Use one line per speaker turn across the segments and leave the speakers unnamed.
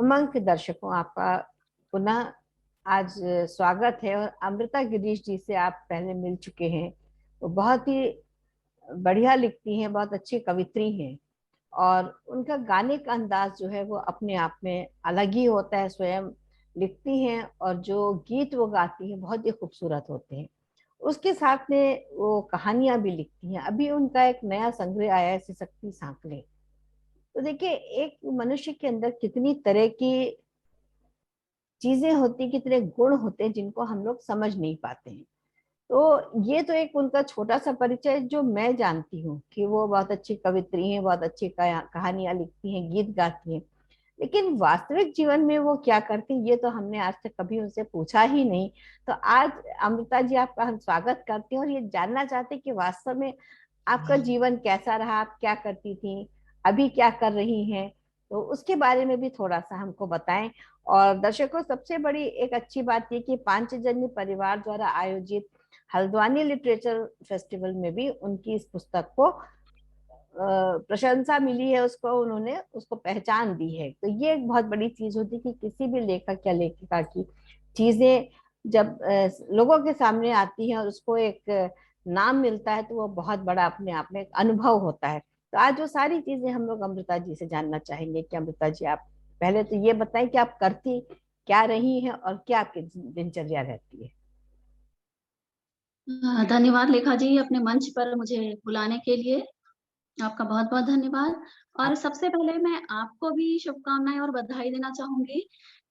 उमंग के दर्शकों, आपका पुनः आज स्वागत है। और अमृता गिरीश जी से आप पहले मिल चुके हैं। वो बहुत ही बढ़िया लिखती हैं, बहुत अच्छी कवित्री हैं। और उनका गाने का अंदाज जो है वो अपने आप में अलग ही होता है। स्वयं लिखती हैं और जो गीत वो गाती हैं बहुत ही खूबसूरत होते हैं। उसके साथ में वो कहानियां भी लिखती हैं। अभी उनका एक नया संग्रह आया है, सिसकती सांकलें। तो देखिए, एक मनुष्य के अंदर कितनी तरह की चीजें होती, कितने गुण होते हैं जिनको हम लोग समझ नहीं पाते हैं। तो ये तो एक उनका छोटा सा परिचय जो मैं जानती हूँ कि वो बहुत अच्छी कवित्री हैं, बहुत अच्छी कहानियां लिखती हैं, गीत गाती हैं। लेकिन वास्तविक जीवन में वो क्या करती हैं, ये तो हमने आज तक कभी उनसे पूछा ही नहीं। तो आज अमृता जी, आपका हम स्वागत करते हैं और ये जानना चाहते हैं कि वास्तव में आपका जीवन कैसा रहा, आप क्या करती थी, अभी क्या कर रही हैं। तो उसके बारे में भी थोड़ा सा हमको बताएं। और दर्शकों, सबसे बड़ी एक अच्छी बात ये कि पांचजन्य परिवार द्वारा आयोजित हल्द्वानी लिटरेचर फेस्टिवल में भी उनकी इस पुस्तक को प्रशंसा मिली है, उसको उन्होंने उसको पहचान दी है। तो ये एक बहुत बड़ी चीज होती है कि किसी भी लेखक या लेखिका की चीजें जब लोगों के सामने आती हैं और उसको एक नाम मिलता है, तो वो बहुत बड़ा अपने आप में एक अनुभव होता है। तो आज वो सारी चीजें हम लोग अमृता जी से जानना चाहेंगे कि अमृता जी, आप पहले तो ये बताएं कि आप करती क्या रही हैं और क्या आपकी दिनचर्या रहती है।
धन्यवाद लेखा जी, अपने मंच पर मुझे बुलाने के लिए आपका बहुत बहुत धन्यवाद। और
आप
सबसे पहले मैं आपको भी शुभकामनाएं और बधाई देना चाहूंगी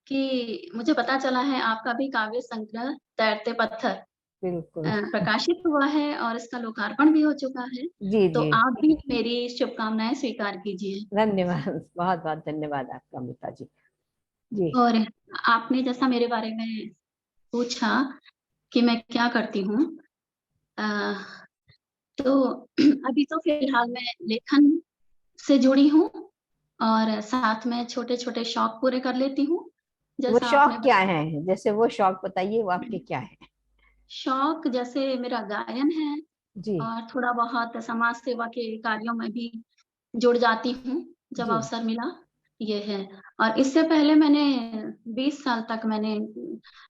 कि मुझे पता चला है आपका भी काव्य संग्रह तैरते पत्थर
बिल्कुल।
प्रकाशित हुआ है और इसका लोकार्पण भी हो चुका है।
जी
तो
जी।
आप भी मेरी शुभकामनाएं स्वीकार कीजिए।
धन्यवाद, बहुत बहुत धन्यवाद आपका अमृता जी। जी।
और आपने जैसा मेरे बारे में पूछा कि मैं क्या करती हूँ, तो अभी तो फिलहाल मैं लेखन से जुड़ी हूँ और साथ में छोटे छोटे शौक पूरे कर लेती हूँ।
वो
जैसा
शौक
आपने
क्या
बताया,
है, जैसे वो शौक बताइए, वो आपके क्या है।
शौक जैसे मेरा गायन है
जी
और थोड़ा बहुत समाज सेवा के कार्यों में भी जुड़ जाती हूँ जब
जी
अवसर मिला। ये है। और इससे पहले मैंने 20 साल तक मैंने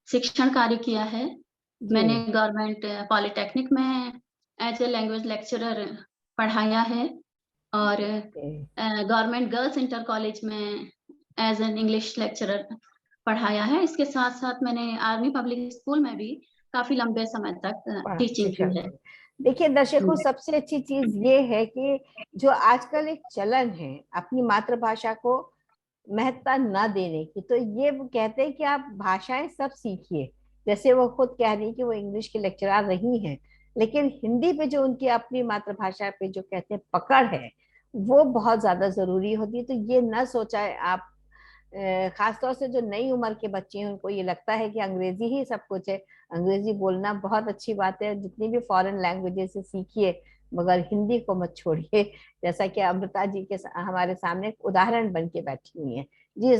शिक्षण कार्य किया है।
जी।
मैंने गवर्नमेंट पॉलिटेक्निक में एज ए लैंग्वेज लेक्चरर पढ़ाया है और
okay.
Government girls inter college में एज एन इंग्लिश लेक्चरर पढ़ाया है। इसके साथ साथ मैंने आर्मी पब्लिक स्कूल में भी काफी लंबे समय तक टीचिंग
शिक्षा
की है।
की। देखिए दर्शकों, सबसे अच्छी चीज ये है कि जो आजकल एक चलन है अपनी मातृभाषा को महत्ता न देने की, तो ये वो कहते हैं कि आप भाषाएं सब सीखिए। जैसे वो खुद कह रही है कि वो इंग्लिश की लेक्चरर रही हैं, लेकिन हिंदी पे जो उनकी अपनी मातृभाषा पे जो कहते हैं पकड़ है, वो बहुत ज्यादा जरूरी होती है। तो ये न सोचा है आप, खासतौर से जो नई उम्र के बच्चे हैं उनको ये लगता है कि अंग्रेजी ही सब कुछ है। अंग्रेजी बोलना बहुत अच्छी बात है, जितनी भी फॉरेन लैंग्वेजेस से सीखिए, मगर हिंदी को मत छोड़िए। जैसा कि अमृता जी के हमारे सामने एक उदाहरण बन के बैठी हुई है। जी,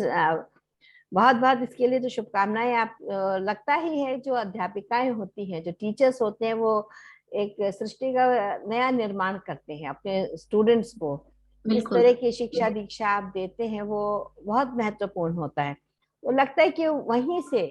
बहुत बहुत इसके लिए तो शुभकामनाएं। आप लगता ही है जो अध्यापिकाएं होती हैं, जो टीचर्स होते हैं, वो एक सृष्टि का नया निर्माण करते हैं अपने स्टूडेंट्स को। जिस
बिल्कुल।
तरह की शिक्षा दीक्षा आप देते हैं वो बहुत महत्वपूर्ण होता है। वो लगता है कि वहीं से,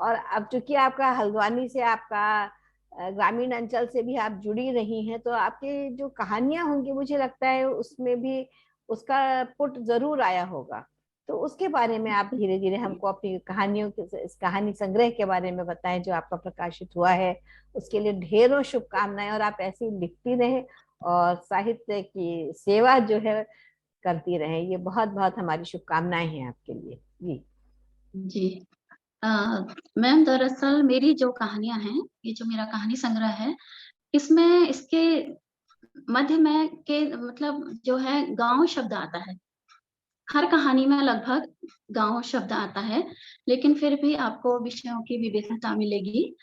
और अब चूंकि आपका हल्द्वानी से, आपका ग्रामीण अंचल से भी आप जुड़ी रही हैं, तो आपके जो कहानियां होंगी मुझे लगता है उसमें भी उसका पुट जरूर आया होगा। तो उसके बारे में आप धीरे धीरे हमको अपनी कहानियों के, इस कहानी संग्रह के बारे में बताएं जो आपका प्रकाशित हुआ है। उसके लिए ढेरों शुभकामनाएं, और आप ऐसे ही लिखती रहें और साहित्य की सेवा जो है करती रहें। ये बहुत बहुत हमारी शुभकामनाएं हैं आपके लिए। जी
जी। अ, मैम दरअसल मेरी जो कहानियां हैं, ये जो मेरा कहानी संग्रह है, इसमें इसके मध्य में के मतलब जो है गांव शब्द आता है। हर कहानी में लगभग गांव शब्द आता है, लेकिन फिर भी आपको विषयों की विविधता मिलेगी।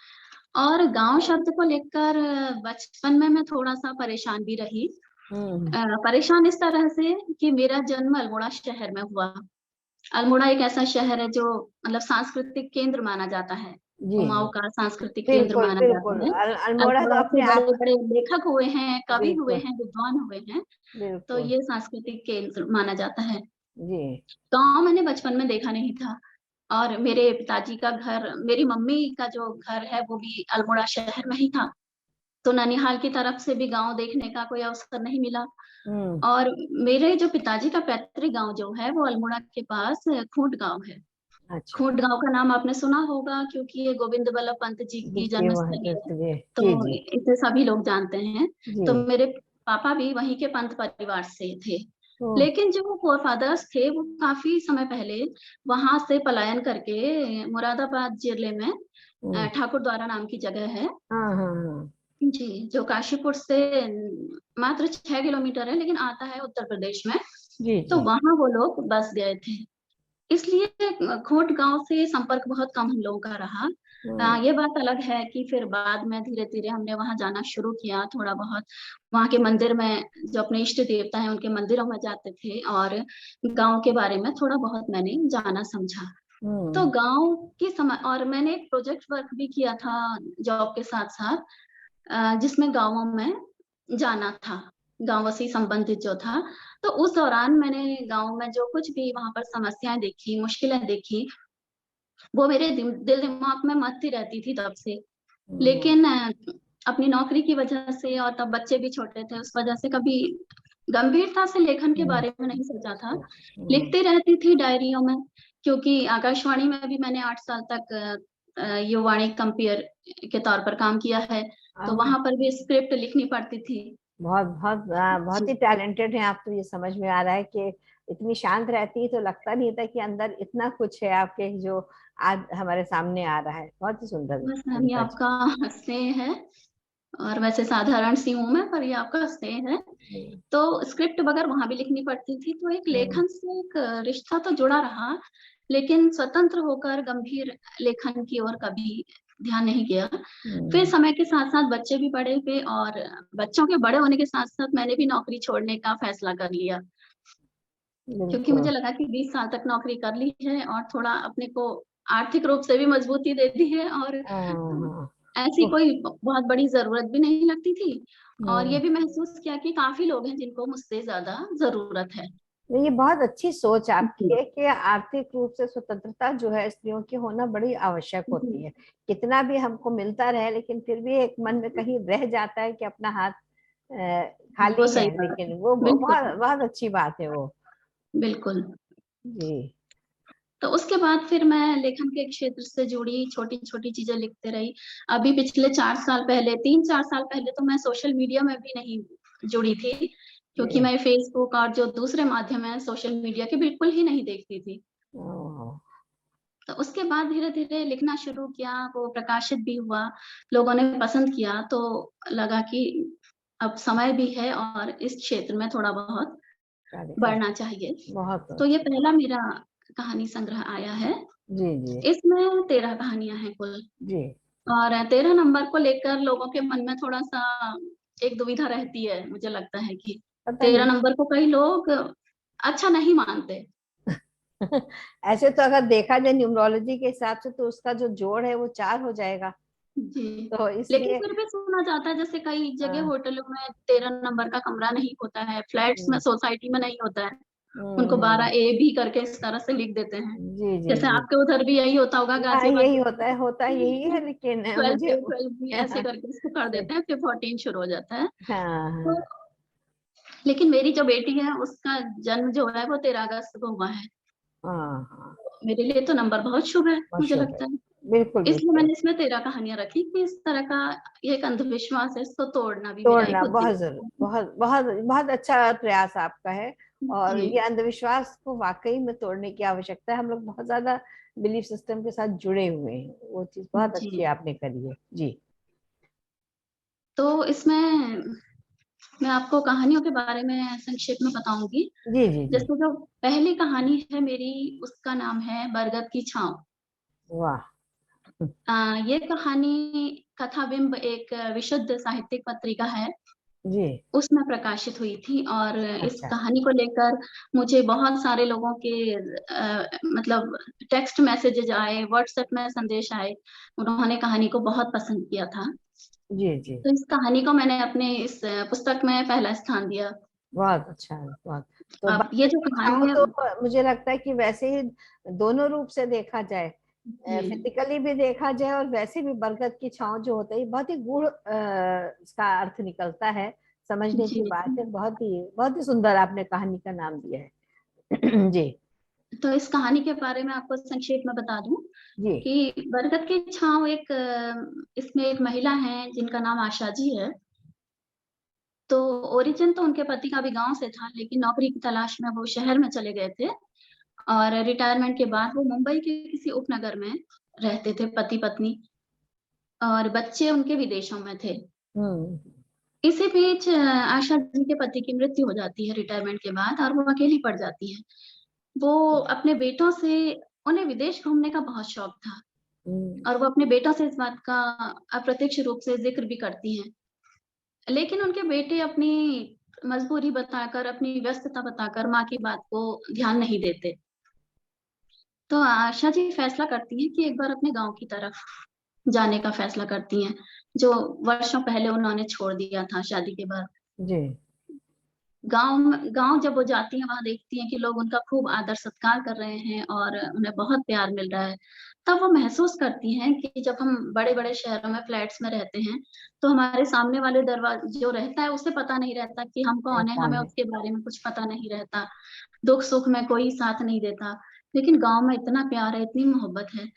और गांव शब्द को लेकर बचपन में मैं थोड़ा सा परेशान भी रही।
हम्म।
परेशान इस तरह से कि मेरा जन्म अल्मोड़ा शहर में हुआ। अल्मोड़ा एक ऐसा शहर है जो मतलब सांस्कृतिक केंद्र माना जाता है।
जी
कुमाऊं का सांस्कृतिक केंद्र
बिल्कुल
माना
बिल्कुल।
जाता है।
अल्मोड़ा तो
अल्मोड़ा
अपने
से बड़े
आप।
बड़े लेखक हुए हैं, कवि हुए
बिल्कुल
हैं, विद्वान हुए हैं। तो
बिल्कुल।
ये सांस्कृतिक केंद्र माना जाता है।
जी।
गाँव मैंने बचपन में देखा नहीं था। और मेरे पिताजी का घर, मेरी मम्मी का जो घर है वो भी अल्मोड़ा शहर में ही था। तो ननिहाल की तरफ से भी गाँव देखने का कोई अवसर नहीं मिला।
हम्म।
और मेरे जो पिताजी का पैतृक गाँव जो है वो अल्मोड़ा के पास खूंट गाँव है।
अच्छा।
खूंट गाँव का नाम आपने सुना होगा क्योंकि ये गोविंद बल्लभ पंत जी की
देखिए वहाँ
जन्मस्थली
तो
है।
जी
तो
जी जी।
इसे सभी लोग जानते हैं। तो
जी।
मेरे पापा भी वहीं के पंत परिवार से थे।
ओ।
लेकिन जो फोरफादर्स थे वो काफी समय पहले वहां से पलायन करके मुरादाबाद जिले में
हम्म।
ठाकुर द्वारा नाम की जगह है
हाँ हाँ हाँ।
जी, जो काशीपुर से मात्र 6 किलोमीटर है, लेकिन आता है उत्तर प्रदेश में।
जी
तो
जी।
वहां वो लोग बस गए थे। इसलिए खोट गांव से संपर्क बहुत कम हम लोगों का रहा।
हम्म।
ये बात अलग है कि फिर बाद में धीरे धीरे हमने वहां जाना शुरू किया, थोड़ा बहुत वहां के मंदिर में जो अपने इष्ट देवता हैं उनके मंदिरों में जाते थे, और गांव के बारे में थोड़ा बहुत मैंने जाना समझा। तो
हम्म।
गांव की समय, और मैंने एक प्रोजेक्ट वर्क भी किया था जॉब के साथ साथ, जिसमें गाँवों में जाना था, गाँवों से संबंधित जो था। तो उस दौरान मैंने गाँव में जो कुछ भी वहां पर समस्याएं देखी, मुश्किलें देखी, वो मेरे दिल दिमाग में मथती रहती थी तब से।
हम्म।
लेकिन अपनी नौकरी की वजह से, और तब बच्चे भी छोटे थे, उस वजह से कभी गंभीरता से लेखन के
हम्म।
बारे में नहीं सोचा था।
हम्म।
लिखती रहती थी डायरियों में, क्योंकि आकाशवाणी में भी मैंने 8 साल तक युवाणी कंपेयर के तौर पर काम किया है। तो
हाँ,
वहां पर भी स्क्रिप्ट लिखनी पड़ती थी।
बहुत बहुत बहुत ही
जी,
टैलेंटेड हैं आप, तो ये समझ में आ रहा है कि इतनी शांत रहती है तो लगता नहीं था कि अंदर इतना कुछ है आपके जो आज हमारे सामने आ रहा है। बहुत ही सुंदर
बस मैम ये
कविता जी।
आपका स्नेह है। और वैसे साधारण सी हूं मैं, पर ये आपका स्नेह है।
हम्म।
तो स्क्रिप्ट वगैरह वहां भी लिखनी पड़ती थी, तो एक
हम्म।
लेखन से एक रिश्ता तो जुड़ा रहा, लेकिन स्वतंत्र होकर गंभीर लेखन की ओर कभी ध्यान नहीं गया। फिर
हम्म।
समय के साथ साथ बच्चे भी बड़े हुए, और बच्चों के बड़े होने के साथ साथ मैंने भी नौकरी छोड़ने का फैसला कर लिया, क्योंकि
बिल्कुल।
मुझे लगा कि 20 साल तक नौकरी कर ली है और थोड़ा अपने को आर्थिक रूप से भी मजबूती दे दी है, और
हाँ हाँ।
ऐसी
ओह।
कोई बहुत बड़ी जरूरत भी नहीं लगती थी। और ये
हम्म।
भी महसूस किया कि काफी लोग हैं जिनको मुझसे ज्यादा जरूरत है।
नहीं, ये बहुत अच्छी सोच
जी,
आपकी है कि आर्थिक रूप से स्वतंत्रता जो है स्त्रियों की होना बड़ी आवश्यक
जी,
होती है। कितना भी हमको मिलता रहे लेकिन फिर भी एक मन में कहीं रह जाता है कि अपना हाथ
वो
खाली है,
सही बात
लेकिन
है।
वो
बिल्कुल,
बहुत बहुत अच्छी बात है वो।
बिल्कुल।
जी।
तो उसके बाद फिर मैं लेखन के क्षेत्र से जुड़ी, छोटी छोटी चीजें लिखते रही। अभी पिछले 4 साल पहले, 3-4 साल पहले तो मैं सोशल मीडिया में भी नहीं जुड़ी थी, क्योंकि
जी।
मैं फेसबुक और जो दूसरे माध्यम है सोशल मीडिया के, बिल्कुल ही नहीं देखती थी।
ओह।
तो उसके बाद धीरे धीरे लिखना शुरू किया, वो प्रकाशित भी हुआ, लोगों ने पसंद किया, तो लगा कि अब समय भी है और इस क्षेत्र में थोड़ा बहुत
कार्य कर।
बढ़ना चाहिए।
बहुत
तो ये
अच्छा।
पहला मेरा कहानी संग्रह आया है।
जी जी।
इसमें 13 कहानियां हैं कुल।
जी।
और 13 नंबर को लेकर लोगों के मन में थोड़ा सा एक दुविधा रहती है, मुझे लगता है कि
पता
13
नहीं।
नंबर को कई लोग अच्छा नहीं मानते।
ऐसे तो अगर देखा जाए न्यूमरोलॉजी के हिसाब से तो उसका जो जोड़ है वो 4 हो जाएगा।
जी,
तो
लेकिन
इसलिए
फिर भी सुना जाता है, जैसे कई जगह
हाँ।
होटलों में 13 नंबर का कमरा नहीं होता है, फ्लैट्स में,
हम्म।
सोसाइटी में नहीं होता है। उनको
हम्म।
12 ए बी करके इस तरह से लिख देते हैं।
जी जी
जैसे
जी।
आपके उधर भी यही होता होगा,
हाँ
गाजियाबाद
यही
में
होता है, होता यही है, लेकिन
12
मुझे
ए 12 बी ऐसे करके इसको कर देते हैं, फिर 14 शुरू हो जाता है।
हाँ
तो
हाँ।
लेकिन मेरी जो बेटी है उसका जन्म जो है वो 13 अगस्त को हुआ है।
हाँ हाँ।
मेरे लिए तो नंबर बहुत शुभ है,
बहुत
मुझे
शुभ है।
लगता है।
बिल्कुल
इसलिए
बिल्कुल।
मैंने इसमें 13 कहानियां रखी कि इस तरह का ये एक अंधविश्वास है, इसको तोड़ना भी मेरा
तोड़ना
एक
बहुत जरूर,
उद्देश्य है।
बहुत बहुत बहुत अच्छा प्रयास आपका है। और
जी,
ये अंधविश्वास को वाकई में तोड़ने की आवश्यकता है। हम लोग बहुत ज्यादा बिलीफ सिस्टम के साथ जुड़े हुए हैं, वो चीज बहुत
जी।
अच्छी आपने करी है जी।
तो इसमें मैं आपको कहानियों के बारे में संक्षेप में बताऊंगी।
जी जी जी।
जैसे जो पहली कहानी है मेरी, उसका नाम है बरगद की छांव।
वाह।
ये कहानी कथाबिंब एक विशुद्ध साहित्यिक पत्रिका है,
जी।
उसमें प्रकाशित हुई थी। और इस
अच्छा।
कहानी को लेकर मुझे बहुत सारे लोगों के मतलब टेक्स्ट मैसेजेज आए, व्हाट्सएप में संदेश आए। उन्होंने कहानी को बहुत पसंद किया था।
जी जी।
तो इस कहानी को मैंने अपने इस पुस्तक में पहला स्थान दिया।
बहुत अच्छा है, बहुत। तो
अब ये
बरगद
जो
की छांव
कहानी है,
तो मुझे लगता है कि वैसे ही दोनों रूप से देखा जाए,
जी
फिजिकली भी देखा जाए और वैसे भी बरगद की छांव जो होता है ये बहुत ही गूढ़ इसका अर्थ निकलता है, समझने
जी
की बात
जी।
है। बहुत ही सुंदर आपने कहानी का नाम दिया है। जी।
तो इस कहानी के बारे में आपको संक्षेप में बता दूं
जी।
कि बरगद की छांव एक इसमें एक महिला है जिनका नाम आशा जी है। तो ओरिजिन तो उनके पति का भी गांव से था, लेकिन नौकरी की तलाश में वो शहर में चले गए थे, और रिटायरमेंट के बाद वो मुंबई के किसी उपनगर में रहते थे, पति पत्नी, और बच्चे उनके विदेशों में थे।
हम्म।
इसी बीच आशा जी के पति की मृत्यु हो जाती है रिटायरमेंट के बाद, और वो अकेली पड़ जाती है। वो अपने बेटों से, उन्हें विदेश घूमने का बहुत शौक था,
हम्म।
और वो अपने बेटों से इस बात का अप्रत्यक्ष रूप से जिक्र भी करती हैं। लेकिन उनके बेटे अपनी मजबूरी बताकर, अपनी व्यस्तता बताकर माँ की बात को ध्यान नहीं देते। तो आशा जी फैसला करती हैं कि एक बार अपने गांव की तरफ जाने का फैसला करती हैं, जो वर्षों पहले उन्होंने छोड़ दिया था शादी के बाद।
जी।
गांव जब वो जाती हैं, वहां देखती हैं कि लोग उनका खूब आदर सत्कार कर रहे हैं और उन्हें बहुत प्यार मिल रहा है। तब वो महसूस करती हैं कि जब हम बड़े बड़े शहरों में फ्लैट्स में रहते हैं, तो हमारे सामने वाले दरवाजे जो रहता है उसे पता नहीं रहता कि हम
मैं
कौन है,
कौन
हमें
है?
उसके बारे में कुछ पता नहीं रहता, दुख सुख में कोई साथ नहीं देता। लेकिन गांव में इतना प्यार है, इतनी मोहब्बत है।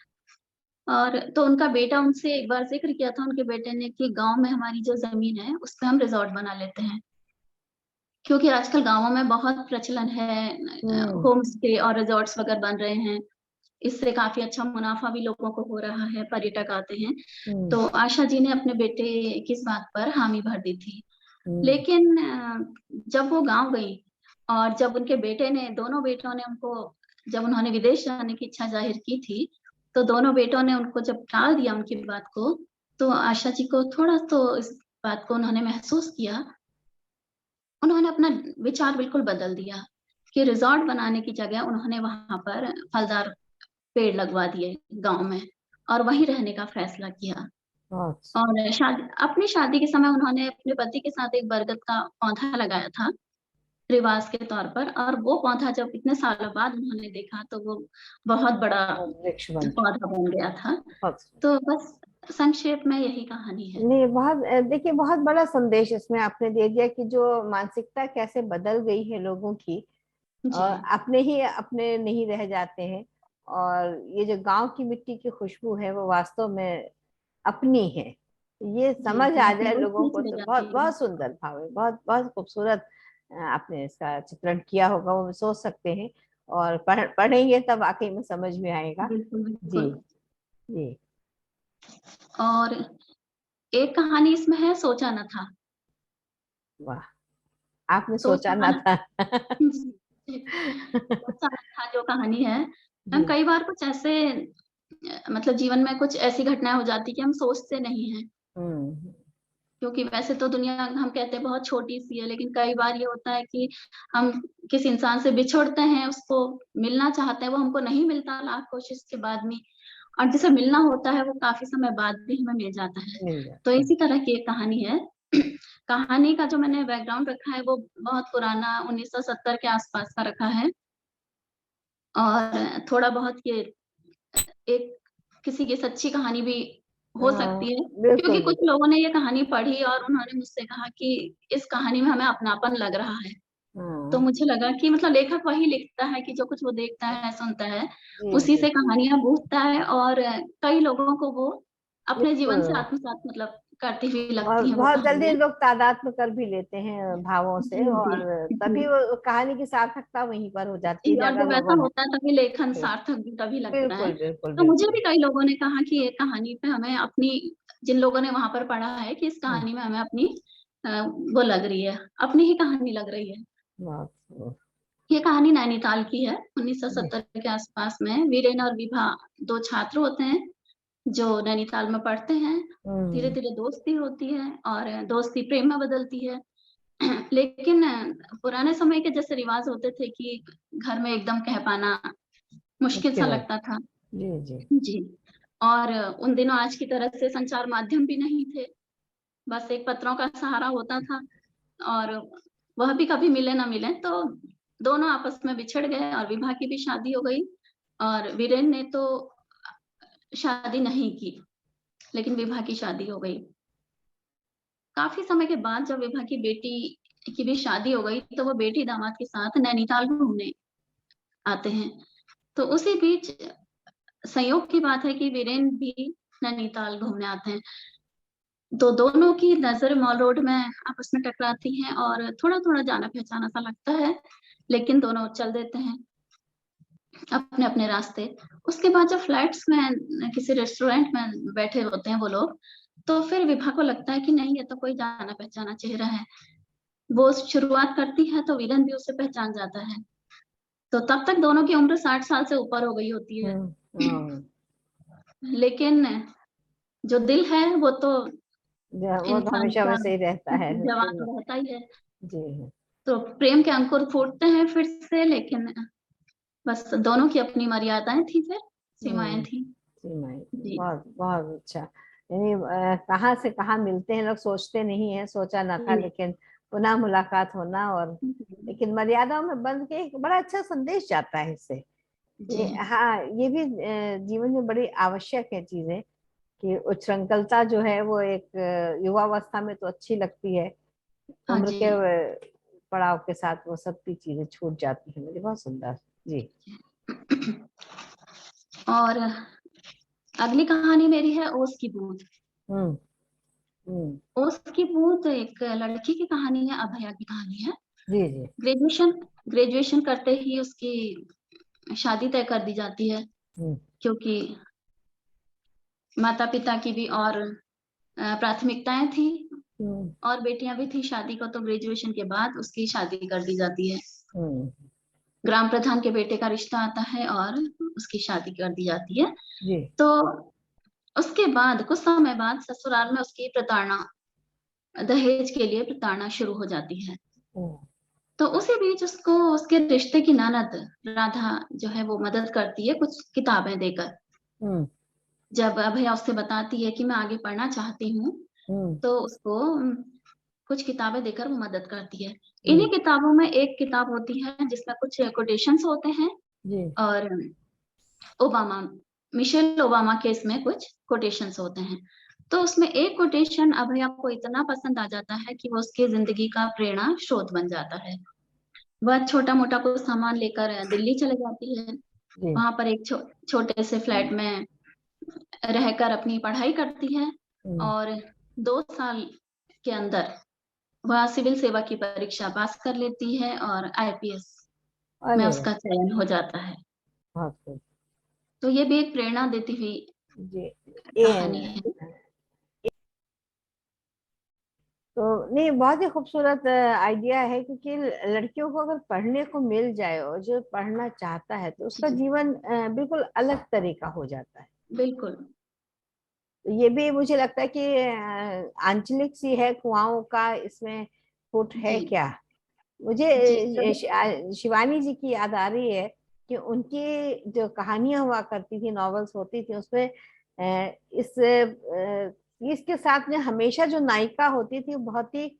और तो उनका बेटा उनसे एक बार जिक्र किया था, उनके बेटे ने, कि गांव में हमारी जो जमीन है उस पे हम रिजॉर्ट बना लेते हैं, क्योंकि आजकल गाँवों में बहुत प्रचलन है,
हम्म।
होम स्टे और रिज़ॉर्ट्स वगैरह बन रहे हैं। इससे काफ़ी अच्छा मुनाफ़ा भी लोगों को हो रहा है, पर्यटक आते हैं।
हम्म।
तो आशा जी ने अपने बेटे की इस बात पर हामी भर दी थी।
हम्म।
लेकिन जब वो गाँव गई, और जब उनके बेटे ने, दोनों बेटों ने उनको, जब उन्होंने विदेश जाने की इच्छा ज़ाहिर की थी, तो दोनों बेटों ने उनको जब टाल दिया उनकी बात को, तो आशा जी को थोड़ा तो इस बात को उन्होंने महसूस किया। उन्होंने अपना विचार बिल्कुल बदल दिया कि रिज़ॉर्ट बनाने की जगह उन्होंने वहाँ पर फलदार पेड़ लगवा दिए गाँव में, और वहीं रहने का फैसला किया।
बहुत।
और अपनी शादी के समय उन्होंने अपने पति के साथ एक बरगद का पौधा लगाया था, रिवाज के तौर पर, और वो पौधा जब इतने सालों बाद उन्होंने देखा, तो वो बहुत बड़ा
वृक्ष बन
पौधा बन गया था।
बहुत।
तो बस संक्षेप में यही कहानी है।
नहीं, बहुत देखिए, बहुत बड़ा संदेश इसमें आपने दे दिया कि जो मानसिकता कैसे बदल गई है लोगों की, और
जी,
अपने ही अपने नहीं रह जाते हैं। और ये जो गांव की मिट्टी की खुशबू है वो वास्तव में अपनी है, ये
जी,
समझ
वो
आ
अपने
जाए
रूप
लोगों
में
को
चले
तो बहुत
जाते हैं।
बहुत सुंदर भाव है, बहुत बहुत खूबसूरत। आपने इसका चित्रण किया होगा, वो सोच सकते हैं। और पढ़ेंगे तब वाकई में समझ में आएगा।
बिल्कुल,
जी।
बिल्कुल।
जी।
और एक कहानी इसमें है, सोचा न था।
वाह, आपने सोचा
सोचा
ना
न
था।
सोचा न था जो कहानी है, मैम
जी।
कई बार कुछ ऐसे मतलब जीवन में कुछ ऐसी घटनाएँ हो जाती हैं कि हम सोचते नहीं हैं।
हम्म।
क्योंकि वैसे तो दुनिया हम कहते हैं बहुत छोटी-सी है, लेकिन कई बार ये होता है कि हम किसी इंसान से बिछुड़ते हैं, उसको मिलना चाहते हैं, वो हमको नहीं मिलता लाख कोशिश के बाद भी, और जिसे मिलना होता है वो काफ़ी समय बाद भी हमें मिल जाता है।
मिल
तो
जाता है।
इसी तरह की एक कहानी है। कहानी का जो मैंने बैकग्राउंड रखा है वो बहुत पुराना 1970 के आस-पास का रखा है, और थोड़ा बहुत ये एक किसी की सच्ची कहानी भी हो
हाँ,
सकती है, क्योंकि
बिल्कुल
कुछ
बिल्कुल।
लोगों ने ये कहानी पढ़ी और उन्होंने मुझसे कहा कि इस कहानी में हमें अपनापन लग रहा है। तो
हाँ।
मुझे लगा कि मतलब लेखक वही लिखता है कि जो कुछ वो देखता है, सुनता है,
जी।
उसी
जी।
से कहानियाँ गूँथता है, और कई लोगों को वो अपने जीवन से
बिल्कुल।
आत्मसात मतलब करती हुई
और
लगती हैं वो
बहुत जल्दी
कहानियाँ।
लोग तादात्म्य कर भी लेते हैं भावों से,
जी, जी,
और
जी।
तभी वो कहानी की सार्थकता वहीं पर हो जाती
जी,
है
और
ज्यादा
जब ऐसा
लोगों ने।
होता है तभी लेखन सार्थक भी तभी लगता है।
बिल्कुल बिल्कुल
तो मुझे
बिल्कुल।
भी कई लोगों ने कहा कि ये कहानी पे हमें अपनी, जिन लोगों ने वहाँ पर पढ़ा है, कि इस
हम्म।
कहानी में हमें अपनी वो लग रही है, अपनी ही कहानी लग रही है।
बहुत।
ये कहानी नैनीताल की है,
जी।
1970 के आस-पास में। वीरेन और विभा 2 छात्र होते हैं, जो नैनीताल में पढ़ते हैं।
हम्म।
धीरे-धीरे दोस्ती होती है, और दोस्ती प्रेम में बदलती है। लेकिन पुराने समय के जैसे रिवाज होते थे कि घर में एकदम कह पाना मुश्किल सा
मुश्किल है।
लगता था।
जी। जी।
जी। और उन दिनों आज की तरह से संचार माध्यम भी नहीं थे, बस एक पत्रों का सहारा होता था, और वह भी कभी मिले ना मिले, तो दोनों आपस में बिछड़ गए और विभा की भी शादी हो गई। और वीरेन ने तो शादी नहीं की, लेकिन विभा की शादी हो गई। काफ़ी समय के बाद जब विभा की बेटी की भी शादी हो गई, तो वो बेटी दामाद के साथ नैनीताल घूमने आते हैं। तो उसी बीच संयोग की बात है कि वीरेन भी नैनीताल घूमने आते हैं। तो दोनों की नज़र मॉल रोड में आपस में टकराती हैं और थोड़ा-थोड़ा जाना-पहचाना सा लगता है, लेकिन दोनों चल देते हैं अपने-अपने रास्ते। उसके बाद जब फ्लैट्स में किसी रेस्टोरेंट में बैठे होते हैं वो लोग, तो फिर विभा को लगता है कि नहीं, ये तो कोई जाना-पहचाना चेहरा है। वो शुरुआत करती है तो वीरेन भी उसे पहचान जाता है। तो तब तक दोनों की उम्र 60 साल से ऊपर हो गई होती है।
हाँ।
लेकिन जो दिल है वो तो
वो तो
इंसान
हमेशा
का
वैसे ही रहता है।
जवान तो रहता ही है।
जी।
तो प्रेम के अंकुर फूटते हैं फिर से, लेकिन बस दोनों की अपनी मर्यादाएँ थी फिर, सीमाएँ थी।
सीमाएं।
जी।
बहुत बहुत अच्छा। यानी कहाँ से कहाँ मिलते हैं लोग, सोचते नहीं है, सोचा ना था,
जी।
लेकिन पुनः मुलाकात होना, और
हुँ,
लेकिन मर्यादाओं में बंध के एक बड़ा अच्छा संदेश जाता है इससे।
जी।
ये, हाँ, ये भी जीवन में बड़ी आवश्यक है चीजें, कि उच्छृंखलता जो है वो एक युवावस्था में तो अच्छी लगती है,
हाँ
उम्र
जी।
के पड़ाव के साथ वो सब भी चीजें छूट जाती है। मुझे बहुत सुंदर। जी।
और अगली कहानी मेरी है ओस की बूँद।
हम्म। हम्म।
ओस की बूँद एक लड़की की कहानी है, अभया की कहानी है।
जी जी।
ग्रेजुएशन ग्रेजुएशन करते ही उसकी शादी तय कर दी जाती है,
हम्म।
क्योंकि माता-पिता की भी और प्राथमिकताएँ थी,
हम्म।
और बेटियाँ भी थी शादी को, तो ग्रेजुएशन के बाद उसकी शादी कर दी जाती है।
हम्म।
ग्राम प्रधान के बेटे का रिश्ता आता है और उसकी शादी कर दी जाती है।
जी।
तो उसके बाद कुछ समय बाद ससुराल में उसकी प्रताड़ना, दहेज के लिए प्रताड़ना शुरू हो जाती है।
हम्म।
तो उसी बीच उसको उसके रिश्ते की ननद राधा जो है वो मदद करती है कुछ किताबें देकर।
हम्म।
जब अभया उससे बताती है कि मैं आगे पढ़ना चाहती हूँ,
हम्म।
तो उसको कुछ किताबें देकर वो मदद करती है।
हम्म।
इन्हीं किताबों में एक किताब होती है जिसमें कुछ कोटेशंस होते हैं,
जी।
और ओबामा मिशेल ओबामा के इसमें कुछ कोटेशंस होते हैं। तो उसमें एक कोटेशन अभया को इतना पसंद आ जाता है कि वो उसकी ज़िंदगी का प्रेरणा स्रोत बन जाता है। वह छोटा-मोटा कुछ सामान लेकर दिल्ली चली जाती है।
जी।
वहाँ पर एक छोटे से फ्लैट में रहकर अपनी पढ़ाई करती है,
हम्म।
और 2 साल के अंदर वह सिविल सेवा की परीक्षा पास कर लेती है और आईपीएस में
अरे वाह,
उसका चयन हो जाता है।
बहुत खूब।
तो ये भी एक प्रेरणा देती हुई
जी।
कहानी है।
तो नहीं, बहुत ही खूबसूरत आइडिया है, क्योंकि लड़कियों को अगर पढ़ने को मिल जाए और जो पढ़ना चाहता है तो उसका
जी,
जीवन बिल्कुल अलग तरीका हो जाता है।
बिल्कुल।
तो ये भी मुझे लगता है कि आंचलिक सी है कुआओं का इसमें फुट है
जी,
क्या। मुझे
जी, कभी
शिवानी जी की याद आ रही है कि उनकी जो कहानियां हुआ करती थी, नॉवेल्स होती थी, उसमें इसके साथ में हमेशा जो नायिका होती थी वो बहुत ही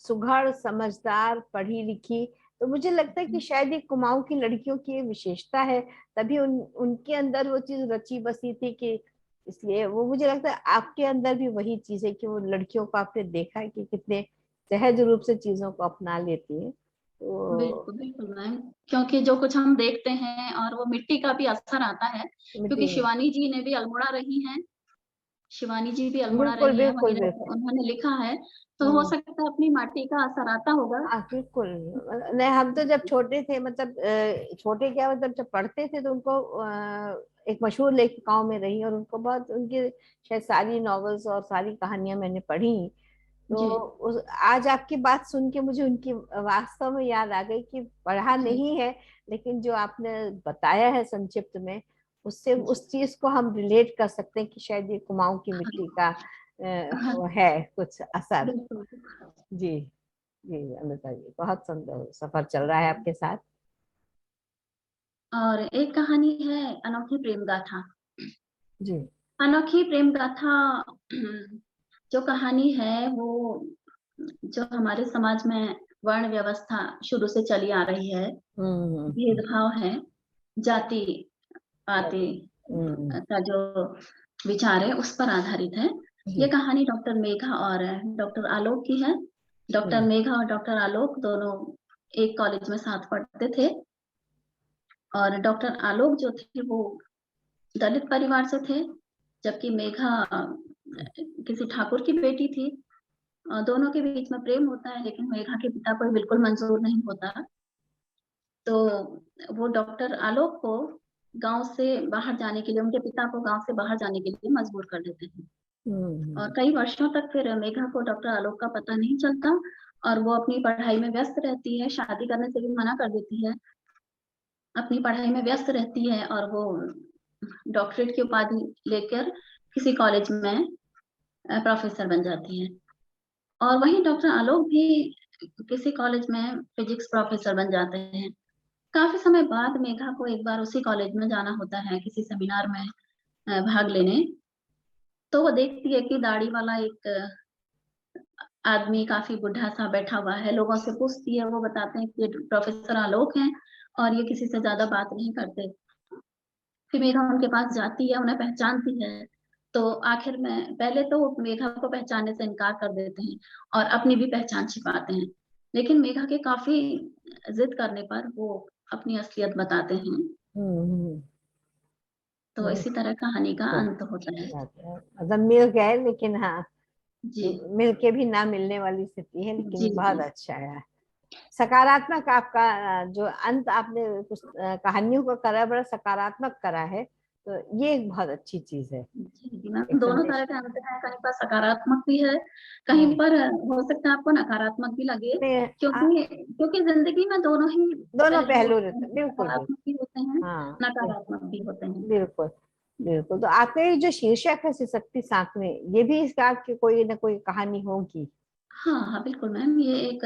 सुघड़, समझदार, पढ़ी लिखी। तो मुझे लगता है कि शायद ये कुमाऊं की लड़कियों की ये विशेषता है, तभी उनके अंदर वो चीज रची बसी थी, कि इसलिए वो, मुझे लगता है आपके अंदर भी वही चीज है कि वो लड़कियों को आपने देखा है कि कितने सहज रूप से चीजों को अपना लेती है। तो
बिल्कुल, बिल्कुल मैम, क्योंकि जो कुछ हम देखते हैं और वो मिट्टी का भी असर आता है, क्योंकि
मीटिंग।
शिवानी जी ने भी अल्मोड़ा रही हैं। शिवानी जी भी अल्मोड़ा
बिल्कुल
रही हैं,
बिल्कुल
वहीं रहकर
बिल्कुल।
उन्होंने लिखा है, तो हो
हम्म।
सकता है अपनी माटी का असर आता होगा।
हाँ बिल्कुल। नहीं, हम तो जब छोटे थे, मतलब छोटे क्या, मतलब जब पढ़ते थे तो उनको एक मशहूर लेखिकाओं में रही, और उनको बहुत, उनकी शायद सारी नॉवेल्स और सारी कहानियां मैंने पढ़ी। तो
जी,
आज आपकी बात सुन के मुझे उनकी वास्तव में याद आ गई, कि पढ़ा
जी,
नहीं है, लेकिन जो आपने बताया है संक्षिप्त में, उससे
जी।
उस चीज को हम रिलेट कर सकते हैं कि शायद ये कुमाऊं की मिट्टी का
हाँ,
वो है कुछ असर।
बिल्कुल।
जी। जी अमृता जी, बहुत सुंदर सफर चल रहा है आपके साथ।
और एक कहानी है अनोखी प्रेम गाथा।
जी।
अनोखी प्रेम गाथा जो कहानी है वो जो हमारे समाज में वर्ण व्यवस्था शुरू से चली आ रही है, भेदभाव है, जाति पाति का जो विचार है उस पर आधारित है। ये कहानी डॉक्टर मेघा और डॉक्टर आलोक की है। डॉक्टर मेघा और डॉक्टर आलोक दोनों एक कॉलेज में साथ पढ़ते थे, और डॉक्टर आलोक जो थे वो दलित परिवार से थे, जबकि मेघा किसी ठाकुर की बेटी थी। दोनों के बीच में प्रेम होता है, लेकिन मेघा के पिता को बिल्कुल मंजूर नहीं होता। तो वो डॉक्टर आलोक को गांव से बाहर जाने के लिए, उनके पिता को गांव से बाहर जाने के लिए मजबूर कर देते हैं। और कई वर्षों तक फिर मेघा को डॉक्टर आलोक का पता नहीं चलता, और वो अपनी पढ़ाई में व्यस्त रहती है, शादी करने से भी मना कर देती है, अपनी पढ़ाई में व्यस्त रहती है, और वो डॉक्टरेट की उपाधि लेकर किसी कॉलेज में प्रोफेसर बन जाती है। और वहीं डॉक्टर आलोक भी किसी कॉलेज में फिजिक्स प्रोफेसर बन जाते हैं। काफी समय बाद मेघा को एक बार उसी कॉलेज में जाना होता है किसी सेमिनार में भाग लेने। तो वो देखती है कि दाढ़ी वाला एक आदमी काफी बुढ़ा सा बैठा हुआ है। लोगों से पूछती है, वो बताते हैं कि ये प्रोफेसर आलोक हैं और ये किसी से ज्यादा बात नहीं करते। फिर मेघा उनके पास जाती है, उन्हें पहचानती है। तो आखिर में पहले तो वो मेघा को पहचानने से इनकार कर देते हैं और अपनी भी पहचान छिपाते हैं, लेकिन मेघा के काफी जिद करने पर वो अपनी असलियत बताते हैं। तो इसी तरह कहानी का अंत होता है।
मतलब मिल गए, लेकिन हाँ
जी
मिल के भी ना मिलने वाली स्थिति है, लेकिन
जी
बहुत
जी
अच्छा है। सकारात्मक आपका जो अंत आपने कुछ कहानियों को करा, बड़ा सकारात्मक करा है, तो ये एक बहुत अच्छी चीज है।
जी मैम,
एक
दोनों
संदेश
तरह के अंत है। कहीं पर सकारात्मक भी है, कहीं पर हो सकता है आपको नकारात्मक भी लगे,
में
क्योंकि जिंदगी में दोनों ही
दोनों
पहलू
पहलू
होते
रहते
हैं,
हैं, बिल्कुल बिल्कुल।
सकारात्मक भी होते हैं,
हाँ
नकारात्मक भी होते हैं।
बिल्कुल बिल्कुल। तो आपके जो शीर्षक है सिसकती साथ में, ये भी इसका आपकी कोई ना कोई कहानी होगी?
हाँ हाँ बिल्कुल मैम, ये एक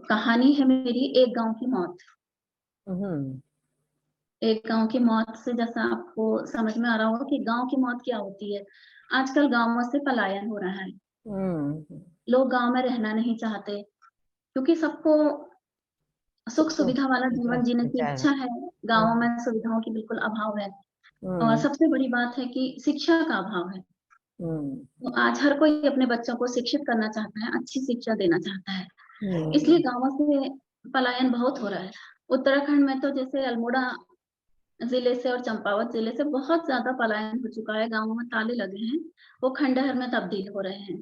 कहानी है मेरी, एक गांव की मौत।
हम्म
एक गांव की मौत से जैसा आपको समझ में आ रहा होगा कि गांव की मौत क्या होती है। आजकल गांवों से पलायन हो रहा है,
हम्म
लोग गांव में रहना नहीं चाहते, क्योंकि सबको सुख सुविधा वाला जीवन जीने की इच्छा है। गांवों
हम्म
में सुविधाओं की बिल्कुल अभाव है, और
हम्म
सबसे बड़ी बात है कि शिक्षा का अभाव है।
हम्म
तो आज हर कोई अपने बच्चों को शिक्षित करना चाहता है, अच्छी शिक्षा देना चाहता है, इसलिए
हम्म
गांवों से पलायन बहुत हो रहा है। उत्तराखंड में तो जैसे अल्मोड़ा जिले से और चंपावत जिले से बहुत ज्यादा पलायन हो चुका है, गांवों में ताले लगे हैं, वो खंडहर में तब्दील हो रहे हैं।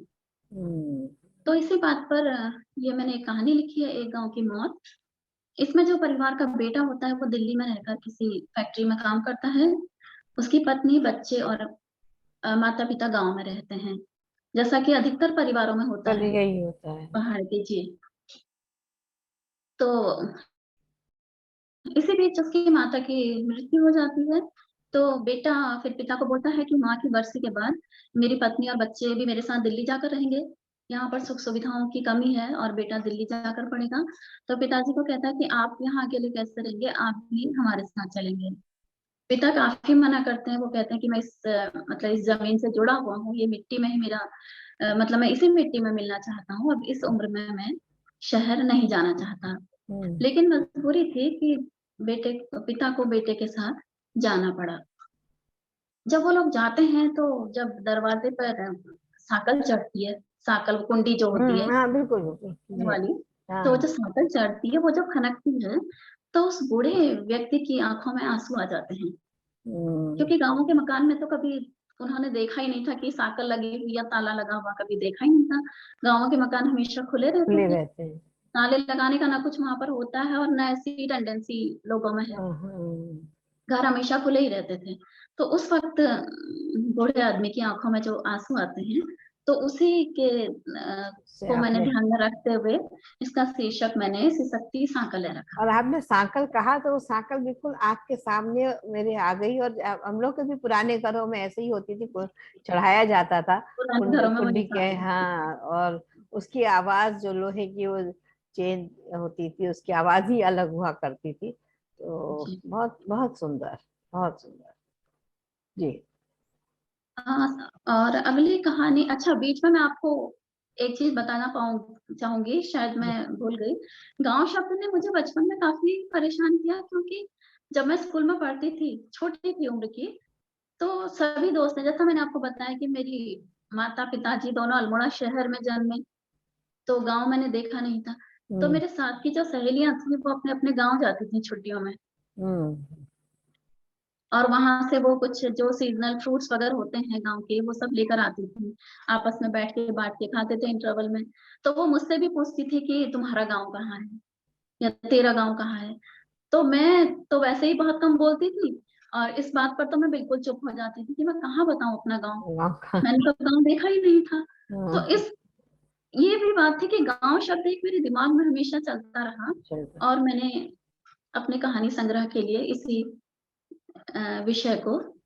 हम्म
तो इसी बात पर ये मैंने एक कहानी लिखी है, एक गांव की मौत। इसमें जो परिवार का बेटा होता है वो दिल्ली में रहकर किसी फैक्ट्री में काम करता है, उसकी पत्नी बच्चे और माता पिता गांव में रहते हैं, जैसा कि अधिकतर परिवारों में होता
पर
है
यही होता है।
पहाड़ के। जी। तो इसी बीच उसकी माता की मृत्यु हो जाती है। तो बेटा फिर पिता को बोलता है कि माँ की बरसी के बाद मेरी पत्नी और बच्चे भी मेरे साथ दिल्ली जाकर रहेंगे, यहाँ पर सुख सुविधाओं की कमी है और बेटा दिल्ली जाकर पढ़ेगा। तो पिताजी को कहता है कि आप यहाँ अकेले कैसे रहेंगे, आप भी हमारे साथ चलेंगे। पिता काफी मना करते हैं, वो कहते हैं कि मैं मतलब इस जमीन से जुड़ा हुआ हूँ, ये मिट्टी में ही मेरा मतलब मैं इसी मिट्टी में मिलना चाहता हूँ, अब इस उम्र में मैं शहर नहीं जाना चाहता। लेकिन मजबूरी थी कि पिता को बेटे के साथ जाना पड़ा। जब वो लोग जाते हैं तो जब दरवाजे पर साकल चढ़ती है, साकल कुंडी जो होती है
हाँ बिल्कुल बिल्कुल जी।
वाली,
हाँ
तो वो
हाँ
जो साकल चढ़ती है, वो जब खनकती है, तो उस बूढ़े व्यक्ति की आंखों में आंसू आ जाते हैं,
हम्म,
क्योंकि गांवों के मकान में तो कभी उन्होंने देखा ही नहीं था कि साकल लगी हुई या ताला लगा हुआ, कभी देखा ही नहीं था। गांवों के मकान हमेशा खुले रहते
खुले
थे,
रहते हैं।
ताले लगाने का ना कुछ वहां पर होता है, और न ऐसी टेंडेंसी लोगों में है,
हाँ, हाँ,
घर हमेशा खुले ही रहते थे। तो उस वक्त बूढ़े आदमी की आंखों में जो आंसू आते हैं, तो उसी के
से
को मैंने
आपने,
ध्यान में रखते हुए इसका शीर्षक मैंने सिसकती सांकलें रखा।
और आपने सांकल कहा तो वो सांकल बिल्कुल आँख के सामने मेरे आ गई। और हम लोग के भी पुराने घरों में ऐसे ही होती थी, चढ़ाया जाता था
पुराने घरों में
कुंडी
वही
के।
था।
हाँ, और उसकी आवाज जो लोहे की वो चेन होती थी, उसकी आवाज ही अलग हुआ करती थी। तो
जी।
बहुत बहुत सुंदर, बहुत सुंदर जी।
हाँ, और अगली कहानी, अच्छा बीच में मैं आपको एक चीज बताना चाहूंगी, शायद मैं भूल गई। गांव शब्द ने मुझे बचपन में काफी परेशान किया, क्योंकि जब मैं स्कूल में पढ़ती थी, छोटी थी उम्र की, तो सभी दोस्त हैं, जैसा मैंने आपको बताया कि मेरी माता पिताजी दोनों अल्मोड़ा शहर में जन्मे, तो गांव मैंने देखा नहीं था। तो
हम्म।
मेरे साथ की जो सहेलियां थी वो अपने अपने गांव जाती थी छुट्टियों में,
हम्म।
और वहां से वो कुछ जो सीजनल फ्रूट्स वगैरह होते हैं गांव के, वो सब लेकर आती थी। आपस में बैठ के बांट के खाते थे इंटरवल में। तो वो मुझसे भी पूछती थी कि तुम्हारा गांव कहाँ है, या तेरा गांव कहाँ है। तो मैं तो वैसे ही बहुत कम बोलती थी, और इस बात पर तो मैं बिल्कुल चुप हो जाती थी कि मैं कहाँ बताऊं अपना गांव,
गाँव का।
मैंने तो गांव देखा ही नहीं था। तो
हाँ,
इस ये भी बात थी कि गांव शब्द एक मेरे दिमाग में हमेशा चलता रहा,
चलता।
और मैंने अपने कहानी संग्रह के लिए इसी विषय को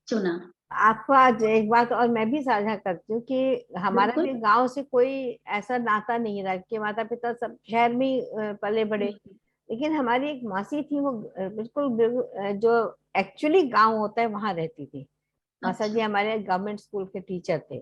चुना।
आपको आज एक बात और मैं भी साझा करती हूँ कि हमारा
बिल्कुल।
भी गांव से कोई ऐसा नाता नहीं रहा कि माता पिता सब शहर में ही पले बड़े। लेकिन हमारी एक मासी थी, वो जो एक्चुअली गांव होता है वहां रहती थी। मासा जी
अच्छा।
हमारे गवर्नमेंट स्कूल के टीचर थे।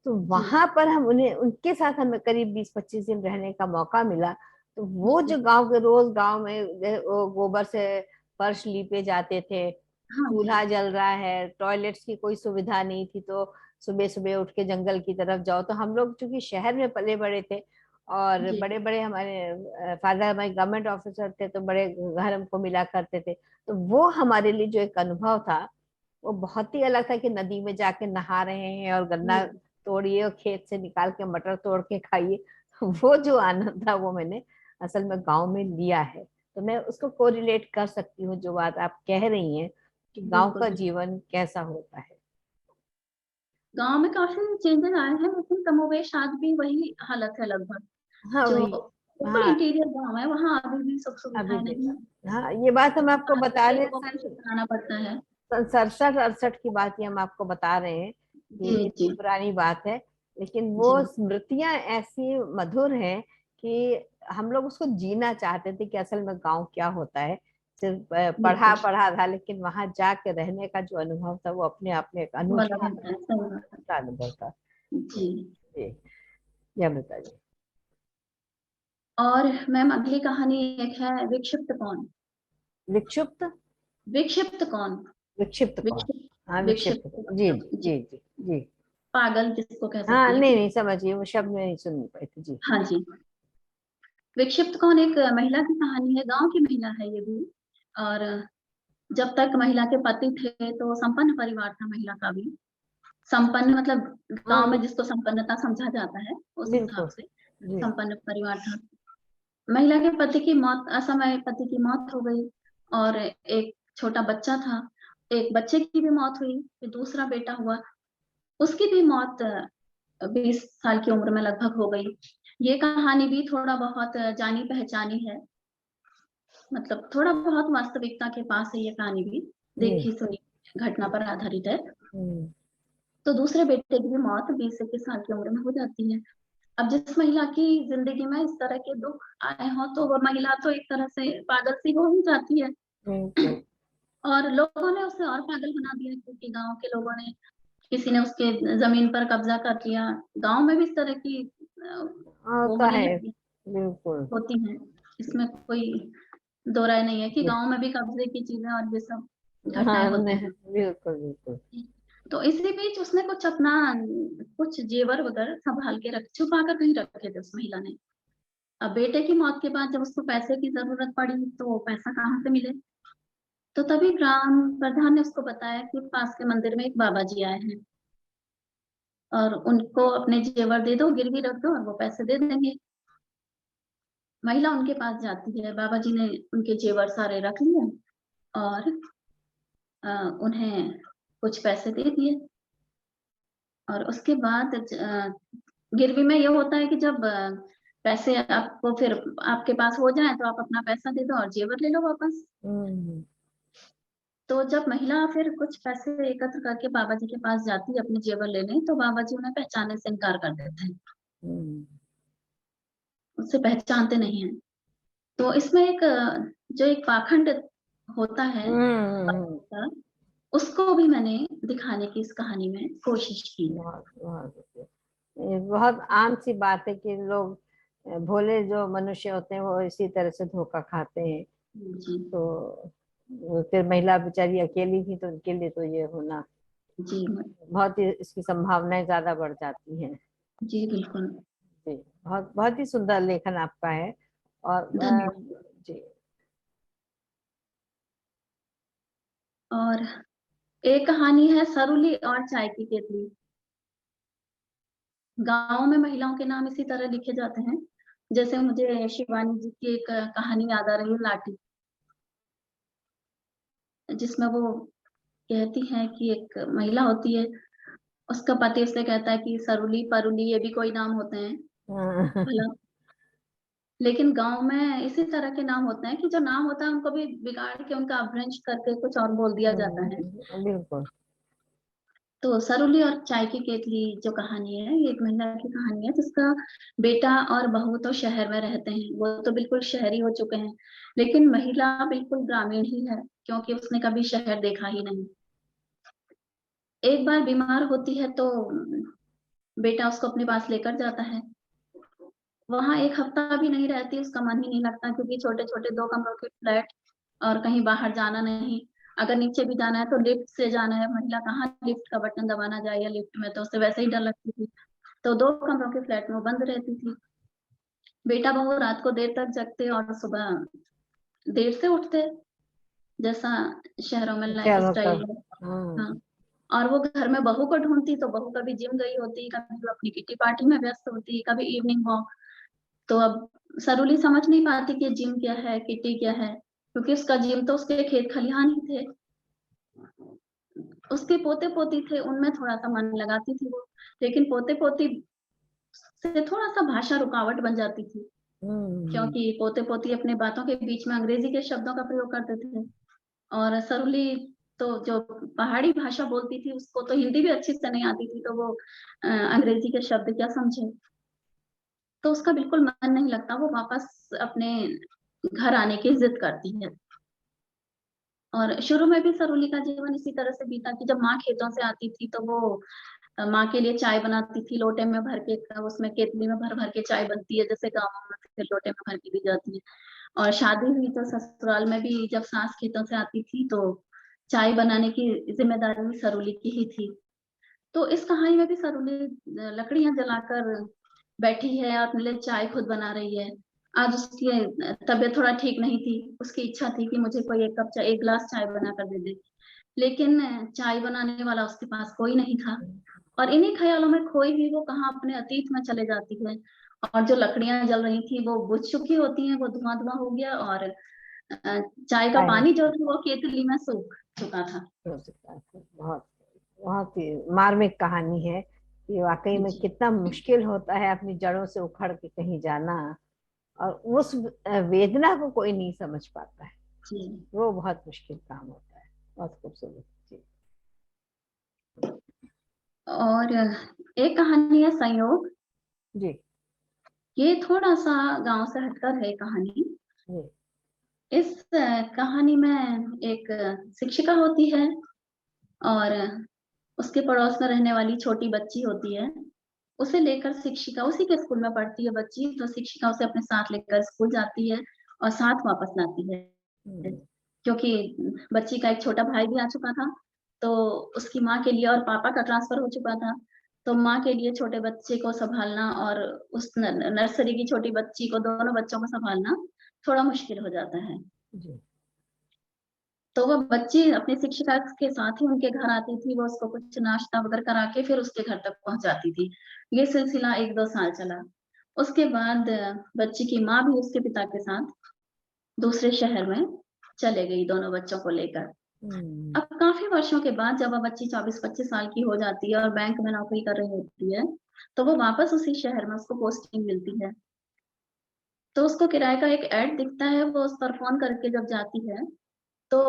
तो
जी।
वहां पर हम उन्हें उनके साथ हमें करीब 20-25 दिन रहने का मौका मिला। तो वो
जी।
जो गांव के रोज गांव में वो गोबर से फर्श लीपे जाते थे,
हाँ जी।
चूल्हा जल रहा है, टॉयलेट्स की कोई सुविधा नहीं थी, तो सुबह सुबह उठ के जंगल की तरफ जाओ। तो हम लोग चूंकि शहर में पले बड़े थे, और
जी।
बड़े बड़े हमारे फादर हमारे गवर्नमेंट ऑफिसर थे, तो बड़े घर हमको मिला करते थे। तो वो हमारे लिए जो एक अनुभव था, वो बहुत ही अलग था कि नदी में जाके नहा रहे हैं और गन्ना
जी।
तोड़िए और खेत से निकाल के मटर तोड़ के खाइए। वो जो आनंद था वो मैंने असल में गांव में लिया है। तो मैं उसको कोरिलेट कर सकती हूँ जो बात आप कह रही हैं कि गांव
बिल्कुल
का
बिल्कुल।
जीवन कैसा होता है।
गांव में काफी चेंजेस आए हैं, लेकिन कमोबेश आज भी वही हालत है लगभग।
हाँ
जो
वही।
बिल्कुल
हाँ
इंटीरियर गांव है, वहाँ अभी भी सुख
अभी
सुविधाएं
भी।
नहीं है।
हाँ ये बात हम
वहाँ
आपको
आज
बता
भी
रहे हैं
लोगों को चलाना पड़ता है।
सन 67-68 की बात ही हम आपको बता रहे हैं
जी।
कि
जी।
इतनी पुरानी बात है। लेकिन वो
जी।
स्मृतियां ऐसी मधुर हैं कि हम लोग उसको जीना चाहते थे कि असल में गांव क्या होता है। सिर्फ पढ़ा
बिल्कुल।
पढ़ा था, लेकिन वहां जाके रहने का जो अनुभव था वो अपने आप में एक
वो अलग
अनूठा
होता है, सही बात
अनूठा अनुभव था।
है। जी।
जी, या बताइए।
और मैम अगली कहानी एक है, विक्षिप्त कौन।
विक्षुप्त।
विक्षिप्त कौन।
विक्षिप्त कौन।
विक्षिप्त।
हाँ विक्षिप्त
विक्षिप्त
जी
मतलब
जी
जी,
जी जी जी।
पागल जिसको कह
हाँ
सकते हैं
नहीं
कि।
नहीं समझिए, वो शब्द में नहीं सुन पाई थी जी।
हाँ जी। विक्षिप्त कौन एक महिला की कहानी है, गांव की महिला है ये भी। और जब तक महिला के पति थे तो संपन्न परिवार था महिला का भी। संपन्न मतलब गांव
हाँ
में जिसको संपन्नता समझा जाता है, उस हिसाब
बिल्कुल
से
जी।
संपन्न परिवार था। महिला के पति की मौत, असमय पति की मौत हो गई, और एक छोटा बच्चा था। एक बच्चे की भी मौत हुई, फिर दूसरा बेटा हुआ, उसकी भी मौत 20 साल की उम्र में लगभग हो गई। ये कहानी भी थोड़ा बहुत जानी पहचानी है, मतलब थोड़ा बहुत वास्तविकता के पास है ये कहानी भी,
जी।
देखी सुनी घटना पर आधारित है।
हम्म।
तो दूसरे बेटे की भी मौत 20 21 साल की उम्र में हो जाती है। अब जिस महिला की जिंदगी में इस तरह के दुख आए हों, तो वो महिला तो एक तरह से पागल सी हो ही जाती है।
बिल्कुल।
और लोगों ने उसे और पागल बना दिया, क्योंकि गांव के लोगों ने, किसी ने उसके जमीन पर कब्जा कर लिया। गांव में भी इस तरह की वो
होता
होने
है।
लगी,
बिल्कुल।
होती हैं। इसमें कोई दो राय नहीं है कि
ये-
गांव में भी कब्जे की चीजें और ये सब घटनाएं
हाँ
होती
नहीं,
हैं।
बिल्कुल बिल्कुल।
तो इसी बीच उसने कुछ अपना, कुछ जेवर वगैरह संभाल के रख, छुपा कर कहीं रखे थे उस महिला ने। अब बेटे की मौत के बाद जब उसको पैसे की जरूरत पड़ी, तो पैसा कहाँ से मिले। तो तभी ग्राम प्रधान ने उसको बताया कि पास के मंदिर में एक बाबा जी आए हैं, और उनको अपने जेवर दे दो, गिरवी रख दो, और वो पैसे दे देंगे। महिला उनके पास जाती है, बाबा जी ने उनके जेवर सारे रख लिए, और उन्हें कुछ पैसे दे दिए। और उसके बाद गिरवी में ये होता है कि जब पैसे आपको फिर आपके पास हो जाए, तो आप अपना पैसा दे दो और जेवर ले लो वापस।
हम्म।
तो जब महिला फिर कुछ पैसे एकत्र करके बाबा जी के पास जाती है अपने जेवर लेने, तो बाबा जी उन्हें पहचानने से इनकार कर देते हैं,
हम्म।
उससे पहचानते नहीं हैं। तो इसमें एक जो एक पाखंड होता है
हम्म।
का, उसको भी मैंने दिखाने की इस कहानी में कोशिश की है।
बहुत बहुत बढ़िया। ये बहुत आम सी बात है कि लोग भोले जो मनुष्य होते हैं वो इसी तरह से धोखा खाते हैं।
जी
तो फिर महिला बेचारी अकेली थी तो उनके लिए तो ये होना
जी
बहुत ही, इसकी संभावनाएं ज्यादा बढ़ जाती हैं।
जी बिल्कुल।
जी, बहुत बहुत ही सुंदर लेखन आपका है। और
धन्यवाद।
जी।
और एक कहानी है सरुली और चाय की केतली। गांव में महिलाओं के नाम इसी तरह लिखे जाते हैं। जैसे मुझे शिवानी जी की एक कहानी याद आ रही है, लाठी, जिसमें वो कहती है कि एक महिला होती है, उसका पति उससे कहता है कि सरुली परुली ये भी कोई नाम होते हैं
हाँ,
भला। लेकिन गांव में इसी तरह के नाम होते हैं कि जो नाम होता है उनको भी बिगाड़ के उनका अपभ्रंश करके कुछ और बोल दिया जाता है।
बिल्कुल।
तो सरुली और चाय की केतली जो कहानी है, ये एक महिला की कहानी है जिसका बेटा और बहू तो शहर में रहते हैं, वो तो बिल्कुल शहरी हो चुके हैं, लेकिन महिला बिल्कुल ग्रामीण ही है, क्योंकि उसने कभी शहर देखा ही नहीं। एक बार बीमार होती है तो बेटा उसको अपने पास लेकर जाता है। वहां एक हफ्ता भी नहीं रहती, उसका मन ही नहीं लगता, क्योंकि छोटे छोटे 2 कमरों के फ्लैट, और कहीं बाहर जाना नहीं। अगर नीचे भी जाना है तो लिफ्ट से जाना है, महिला कहाँ लिफ्ट का बटन दबाना जाए, या लिफ्ट में तो उसे वैसे ही डर लगती थी। तो 2 कमरों के फ्लैट में वो बंद रहती थी। बेटा बहू रात को देर तक जगते और सुबह देर से उठते, जैसा शहरों में लाइफ
चलो
स्टाइल
कब।
है।
हाँ।
हाँ। और वो घर में बहू को ढूंढती, तो बहू कभी जिम गई होती, कभी वो अपनी किटी पार्टी में व्यस्त होती, कभी इवनिंग वॉक। तो अब सरूली समझ नहीं पाती कि जिम क्या है, किटी क्या है, क्योंकि उसका जिम तो उसके खेत खलिहान ही थे। उसके पोते पोती थे, उनमें थोड़ा सा मन लगाती थी वो, लेकिन पोते पोती से थोड़ा सा भाषा रुकावट बन जाती थी,
हम्म।
क्योंकि पोते पोती अपने बातों के बीच में अंग्रेजी के शब्दों का प्रयोग करते थे। और सरुली तो जो पहाड़ी भाषा बोलती थी, उसको तो हिंदी भी अच्छी से नहीं आती थी, तो वो अंग्रेजी के शब्द क्या समझे। तो उसका बिल्कुल मन नहीं लगता, वो वापस अपने घर आने की जिद करती है। और शुरू में भी सरोली का जीवन इसी तरह से बीता कि जब माँ खेतों से आती थी तो वो माँ के लिए चाय बनाती थी, लोटे में भर के, उसमें केतली में भर भर के चाय बनती है, जैसे गाँव में फिर लोटे में भर के दी जाती है। और शादी हुई तो ससुराल में भी जब सास खेतों से आती थी तो चाय बनाने की जिम्मेदारी सरोली की ही थी। तो इस कहानी में भी सरोली लकड़ियां जलाकर बैठी है और अपने लिए चाय खुद बना रही है। आज उसकी तबीयत थोड़ा ठीक नहीं थी, उसकी इच्छा थी कि मुझे कोई 1 कप चाय, 1 गिलास चाय बना कर दे दे, लेकिन चाय बनाने वाला उसके पास कोई नहीं था। और इन्हीं ख्यालों में खोई हुई वो कहाँ अपने अतीत में चले जाती है। और जो लकड़ियां जल रही थी वो बुझ चुकी होती हैं, वो धुआं धुआं हो गया, और चाय का
चाय
पानी जो था वो केतली में सूख चुका था।
हो सकता है। बहुत बहुत ही मार्मिक कहानी है। ये वाकई में
जी
कितना मुश्किल होता है अपनी जड़ों से उखड़ के कहीं जाना, और उस वेदना को कोई नहीं समझ पाता है।
जी।
वो बहुत मुश्किल काम होता है। बहुत खूबसूरत। जी।
और एक कहानी है संयोग।
जी।
ये थोड़ा सा गांव से हटकर है कहानी।
जी।
इस कहानी में एक शिक्षिका होती है, और उसके पड़ोस में रहने वाली छोटी बच्ची होती है। उसे लेकर शिक्षिका, उसी के स्कूल में पढ़ती है बच्ची, तो शिक्षिका उसे अपने साथ लेकर स्कूल जाती है और साथ वापस लाती है,
हम्म।
क्योंकि बच्ची का एक छोटा भाई भी आ चुका था। तो उसकी माँ के लिए, और पापा का ट्रांसफर हो चुका था, तो माँ के लिए छोटे बच्चे को संभालना और उस नर्सरी की छोटी बच्ची को, दोनों बच्चों को संभालना थोड़ा मुश्किल हो जाता है।
जी।
तो वो बच्ची अपनी शिक्षिका के साथ ही उनके घर आती थी, वो उसको कुछ नाश्ता वगैरह करा के फिर उसके घर तक पहुंचाती थी। ये सिलसिला 1-2 साल चला। उसके बाद बच्ची की माँ भी उसके पिता के साथ दूसरे शहर में चले गई, दोनों बच्चों को लेकर।
हम्म।
अब काफी वर्षों के बाद जब वो बच्ची 24-25 साल की हो जाती है और बैंक में नौकरी कर रही होती है, तो वो वापस उसी शहर में उसको पोस्टिंग मिलती है। तो उसको किराए का एक ऐड दिखता है, वो उस पर फोन करके जब जाती है तो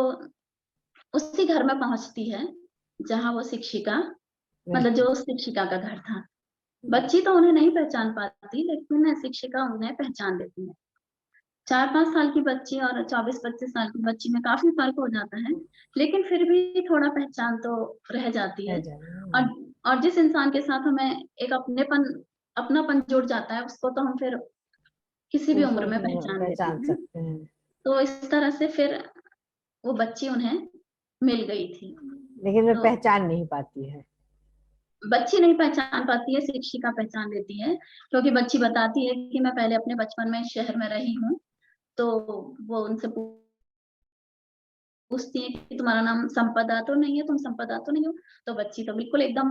उसी घर में पहुंचती है जहां वो शिक्षिका, मतलब
रहती।
जो उस शिक्षिका का घर था। बच्ची तो उन्हें नहीं पहचान पाती, लेकिन शिक्षिका उन्हें पहचान लेती है। 4-5 साल की बच्ची और 24-25 साल की बच्ची में काफी फर्क हो जाता है, लेकिन फिर भी थोड़ा पहचान तो रह जाती
रह
है।
जाए।
और और जिस इंसान के साथ हमें एक अपनेपन अपनापन जुड़ जाता है, उसको तो हम फिर किसी भी उम्र में पहचान लेते
पहचान
हैं।
सकते हैं।
तो इस तरह से फिर वो बच्ची उन्हें मिल गई थी।
लेकिन वो
तो
पहचान नहीं पाती है।
बच्ची नहीं पहचान पाती है, शिक्षिका पहचान लेती है, क्योंकि बच्ची बताती है कि मैं पहले अपने बचपन में इस शहर में रही हूँ। तो वो उनसे पूछती है कि तुम्हारा नाम संपदा तो नहीं है, तुम संपदा तो नहीं हो? तो बच्ची तो बिल्कुल एकदम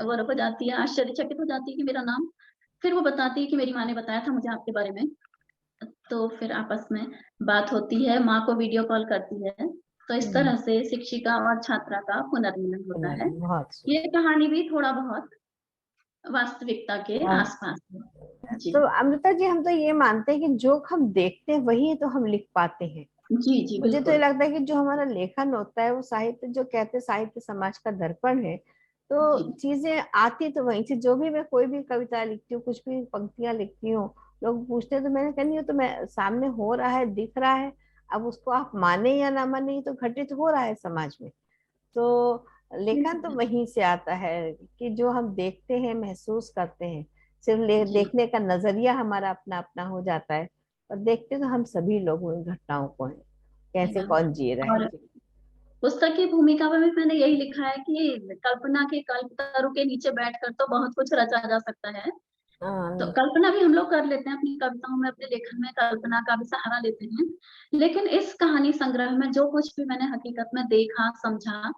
वो हो जाती है, आश्चर्यचकित हो जाती है कि मेरा नाम। फिर वो बताती है कि मेरी माँ ने बताया था मुझे आपके बारे में। तो फिर आपस में बात होती है, माँ को वीडियो कॉल करती है। तो इस तरह से शिक्षिका और छात्रा का पुनर्मिलन होता है।
बहुत
ये
सुंदर।
कहानी भी थोड़ा बहुत वास्तविकता के
और
आसपास है। जी,
तो अमृता जी, हम तो ये मानते हैं कि जो हम देखते हैं वही तो हम लिख पाते हैं।
जी, जी,
मुझे तो ये
बिल्कुल।
लगता है कि जो हमारा लेखन होता है वो साहित्य, जो कहते हैं साहित्य समाज का दर्पण है।
जी,
तो चीजें आती तो वहीं से, जो भी मैं कोई भी कविता लिखती हूँ, कुछ भी पंक्तियां लिखती हूँ, लोग पूछते हैं तो मैंने कहनी है तो मैं सामने हो रहा है, दिख रहा है। अब उसको आप माने या ना माने, ये तो घटित हो रहा है समाज में। तो लेखन तो
बिल्कुल।
वहीं से आता है कि जो हम देखते हैं, महसूस करते हैं। सिर्फ
जी,
देखने का नजरिया हमारा अपना अपना हो जाता है। और देखते तो हम सभी लोग उन घटनाओं को हैं,
जी
कैसे
मैम।
कौन जी रहा है।
और पुस्तक की भूमिका में भी मैंने यही लिखा है कि कल्पना के कल्पतरु के नीचे बैठकर तो बहुत कुछ रचा जा सकता है। तो
हाँ,
कल्पना भी हम लोग कर लेते हैं अपनी कविताओं में, अपने लेखन में कल्पना का भी सहारा लेते हैं। लेकिन इस कहानी संग्रह में जो कुछ भी मैंने हकीकत में देखा, समझा,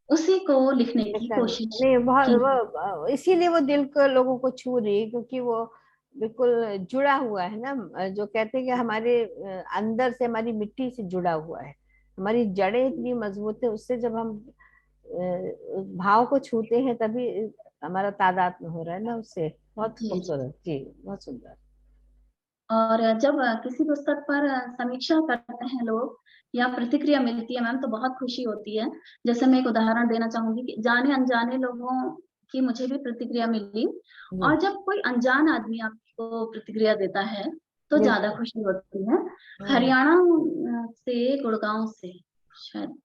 उसी को लिखने की
लेकिन
कोशिश
नहीं, बहुत
की।
वो इसीलिए वो दिल को, लोगों को छू रही है, क्योंकि वो बिल्कुल जुड़ा हुआ है ना। जो कहते हैं कि हमारे अंदर से, हमारी मिट्टी से जुड़ा हुआ है। हमारी जड़ें इतनी मजबूत है, उससे जब हम भाव को छूते हैं तभी हमारा तादात्म्य हो रहा है ना उससे। बहुत
जी, जी।
खूबसूरत जी, बहुत सुंदर।
और जब किसी पुस्तक पर समीक्षा करते हैं लोग या प्रतिक्रिया मिलती है मैम, तो बहुत खुशी होती है। जैसे मैं एक उदाहरण देना चाहूंगी कि जाने अनजाने लोगों की मुझे भी प्रतिक्रिया मिली।
जी,
और जब कोई अनजान आदमी आपको प्रतिक्रिया देता है तो ज्यादा
बिल्कुल।
खुशी होती है।
हाँ,
हरियाणा से, गुड़गांव से शायद,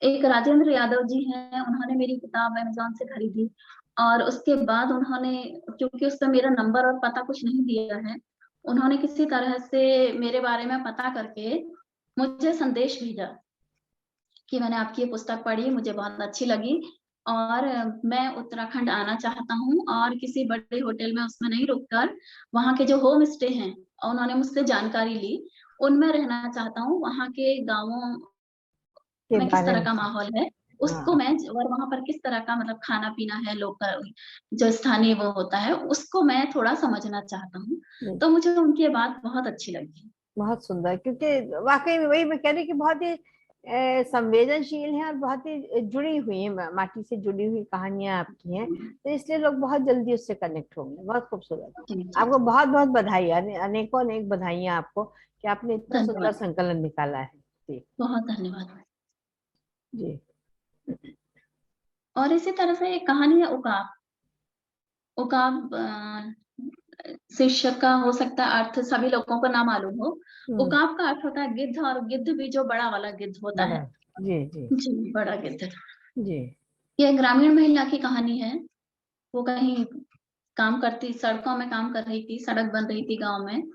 एक राजेंद्र यादव जी हैं, उन्होंने मेरी किताब अमेज़न से खरीदी। और उसके बाद उन्होंने, क्योंकि उस पे मेरा नंबर और पता कुछ नहीं दिया है, उन्होंने किसी तरह से मेरे बारे में पता करके मुझे संदेश भेजा कि मैंने आपकी ये पुस्तक पढ़ी, मुझे बहुत अच्छी लगी और मैं उत्तराखंड आना चाहता हूँ और किसी बड़े होटल में उसमें नहीं रुककर वहाँ के जो होम स्टे हैं, उन्होंने मुझसे जानकारी ली, उनमें रहना चाहता हूँ। वहाँ के गाँवों
के
में किस
बारे
तरह
में।
का माहौल है, उसको
हाँ,
मैं, और वहाँ पर किस तरह का मतलब खाना-पीना है, लोग का जो स्थानीय वो होता है, उसको मैं थोड़ा समझना चाहता हूँ। तो मुझे उनकी ये बात बहुत अच्छी लगी।
बहुत सुंदर, क्योंकि वाकई में वही मैं कह रही कि बहुत ही संवेदनशील है और बहुत ही जुड़ी हुई है, माटी से जुड़ी हुई कहानियां आपकी हैं। तो इसलिए लोग बहुत जल्दी उससे कनेक्ट होंगे। बहुत खूबसूरत।
जी, जी,
आपको बहुत बहुत बधाई, अनेकों अनेक बधाइयां आपको कि आपने इतना सुंदर
धन्यवाद।
संकलन निकाला है। जी,
बहुत धन्यवाद।
जी,
और इसी तरह से एक कहानी है उकाब। उकाब शीर्षक का हो सकता है अर्थ सभी लोगों को ना मालूम हो।
हम्म,
उकाब का अर्थ होता है गिद्ध, और गिद्ध भी जो बड़ा वाला गिद्ध होता
बड़ा,
है।
जी, जी,
जी, बड़ा गिद्ध।
जी,
ये ग्रामीण महिला की कहानी है। वो कहीं काम करती, सड़कों में काम कर रही थी, सड़क बन रही थी गाँव में,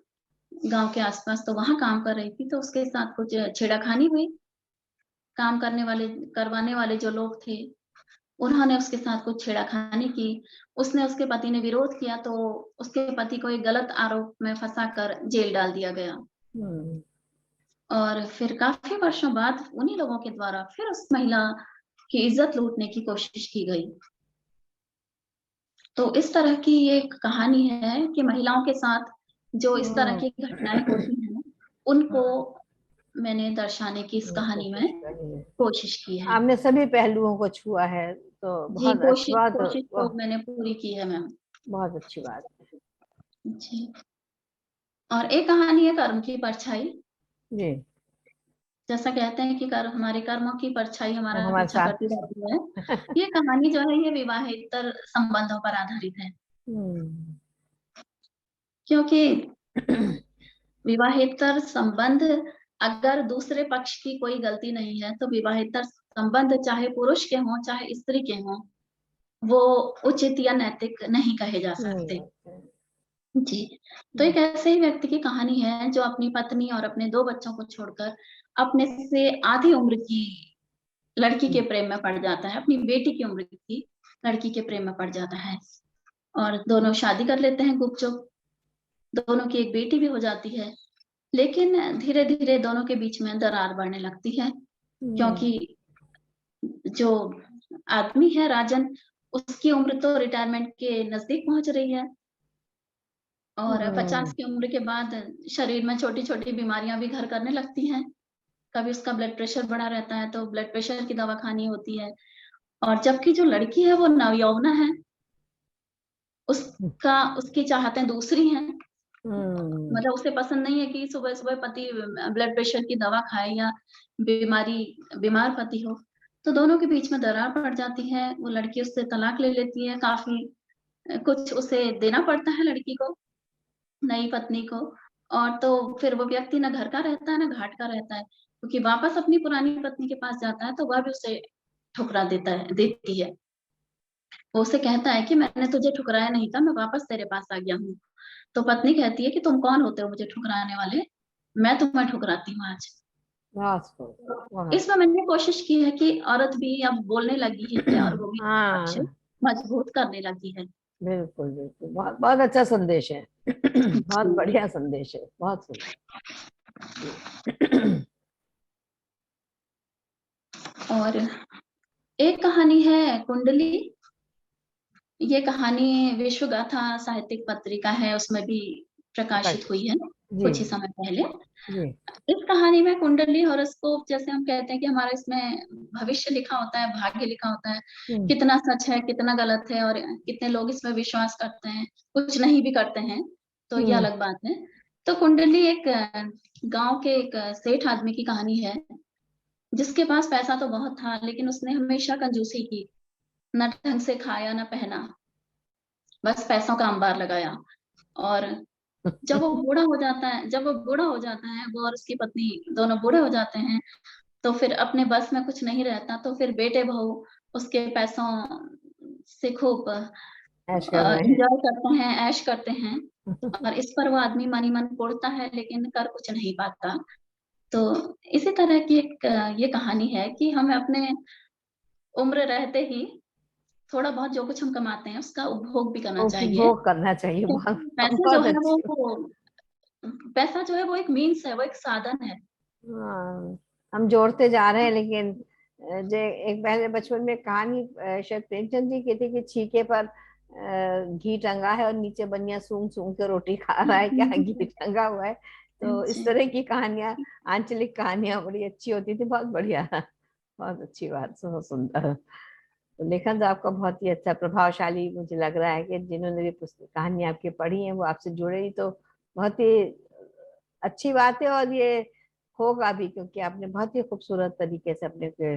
गाँव के आस-पास, तो वहाँ काम कर रही थी, तो उसके साथ कुछ छेड़खानी हुई। काम करवाने वाले जो लोग थे, उन्होंने उसके साथ कुछ छेड़खानी की। उसने, उसके पति ने विरोध किया, तो उसके पति को एक गलत आरोप में फँसाकर जेल डाल दिया गया।
हम्म,
और फिर काफ़ी वर्षों बाद उन्हीं लोगों के द्वारा फिर उस महिला की इज़्ज़त लूटने की कोशिश की गई। तो इस तरह की एक कहानी है कि महिलाओं के साथ जो इस तरह
हम्म,
की घटनाएँ होती हैं, उनको मैंने दर्शाने की इस कहानी
कोशिश
में
करिए।
कोशिश की है।
आपने सभी पहलुओं को छुआ है, तो
जी,
बहुत अच्छी
कोशिश
बात।
कोशिश तो
वाह,
मैंने पूरी की है मैम।
बहुत अच्छी बात।
जी। और एक कहानी है कर्म की परछाई।
जी,
जैसा कहते हैं कि हमारे कर्मों की परछाई
वो
हमारा
हमारे
पीछा
साथ।
करती रहती है। ये कहानी जो है ये विवाहेतर संबंधों पर आधारित है।
हम्म,
क्योंकि विवाहेतर संबंध, अगर दूसरे पक्ष की कोई गलती नहीं है, तो विवाहेतर संबंध चाहे पुरुष के हों, चाहे स्त्री के हों, वो उचित या नैतिक नहीं कहे जा
नहीं
सकते।
होते हैं।
जी, तो एक ऐसे ही व्यक्ति की कहानी है जो अपनी पत्नी और अपने 2 बच्चों को छोड़कर अपने से आधी उम्र की लड़की के प्रेम में पड़ जाता है, अपनी बेटी की उम्र की लड़की के प्रेम में पड़ जाता है और दोनों शादी कर लेते हैं गुपचुप, दोनों की एक बेटी भी हो जाती है। लेकिन धीरे-धीरे दोनों के बीच में दरार बढ़ने लगती है,
हम्म,
क्योंकि जो आदमी है राजन, उसकी उम्र तो रिटायरमेंट के नज़दीक पहुँच रही है और 50
हम्म,
की उम्र के बाद शरीर में छोटी-छोटी बीमारियाँ भी घर करने लगती हैं। कभी उसका ब्लड प्रेशर बढ़ा रहता है, तो ब्लड प्रेशर की दवा खानी होती है और जबकि जो लड़की है वो नवयौवना है, उसकी चाहतें दूसरी हैं।
हम्म,
मतलब उसे पसंद नहीं है कि सुबह-सुबह पति ब्लड प्रेशर की दवा खाए या बीमारी बीमार पति हो। तो दोनों के बीच में दरार पड़ जाती है, वो लड़की उससे तलाक ले लेती है, काफ़ी कुछ उसे देना पड़ता है लड़की को, नई पत्नी को और तो फिर वो व्यक्ति ना घर का रहता है, ना घाट का रहता है, क्योंकि वापस अपनी पुरानी पत्नी के पास जाता है, तो वह भी उसे ठुकरा देती है। वो उसे कहता है कि मैंने तुझे ठुकराया नहीं था, मैं वापस तेरे पास आ गया हूँ। तो पत्नी कहती है कि तुम कौन होते हो मुझे ठुकराने वाले? मैं तुम्हें ठुकराती हूँ आज।
बहुत खूब, बहुत।
इसमें मैंने कोशिश की है कि औरत भी अब बोलने लगी है और वो भी पक्ष
हाँ,
मजबूत करने लगी है।
बिल्कुल बिल्कुल, बहुत बहुत अच्छा संदेश है। बहुत
जी।
बढ़िया संदेश है, बहुत सुंदर। जी।
और एक कहानी है कुंडली। ये कहानी विश्व गाथा साहित्यिक पत्रिका है, उसमें भी प्रकाशित
प्रकाशित।
हुई है
जी
कुछ ही समय पहले।
जी।
इस कहानी में कुंडली हॉरोस्कोप जैसे हम कहते हैं कि हमारा इसमें भविष्य लिखा होता है, भाग्य लिखा होता है,
हम्म,
कितना सच है, कितना गलत है और कितने लोग इसमें विश्वास करते हैं, कुछ नहीं भी करते हैं, तो ये
हम्म,
अलग बात है। तो कुंडली एक गाँव के एक सेठ आदमी की कहानी है, जिसके पास पैसा तो बहुत था, लेकिन उसने हमेशा कंजूसी की, ना ढंग से खाया, ना पहना, बस पैसों का अंबार लगाया और जब वो बूढ़ा हो जाता है, वो और उसकी पत्नी दोनों बूढ़े हो जाते हैं, तो फिर अपने बस में कुछ नहीं रहता, तो फिर बेटे-बहू उसके पैसों से खूब
ऐश कर रहे हैं।
एन्जॉय करते हैं, ऐश करते हैं और इस पर वो आदमी मन ही मन कुढ़ता है, लेकिन कर कुछ नहीं पाता। तो इसी तरह की एक ये कहानी है कि हमें अपने उम्र रहते ही थोड़ा बहुत जो कुछ हम कमाते हैं, उसका उपभोग भी करना चाहिए।
उपभोग करना चाहिए, बहुत
क्योंकि पैसे जो
बहुत
है
अच्छी।
पैसा जो है वो एक मीन्स है, वो एक साधन है।
हाँ, हम जोड़ते जा रहे हैं, लेकिन जो एक पहले बचपन में कहानी शायद प्रेमचंद जी की थी कि छीके पर घी टंगा है और नीचे बनिया सूंघ सूंघ के रोटी खा रहा है, क्या घी टंगा हुआ है। तो इस
जी।
तरह की कहानियां, आंचलिक कहानियां बड़ी अच्छी होती थी, बहुत बढ़िया। बहुत अच्छी बात, बहुत सुंदर। तो लेखन तो आपका बहुत ही अच्छा, प्रभावशाली मुझे लग रहा है कि जिन्होंने भी पुस्तक कहानी आपकी पढ़ी है वो आपसे जुड़े ही, तो बहुत ही अच्छी बात है। और ये होगा भी, क्योंकि आपने बहुत ही खूबसूरत तरीके से अपने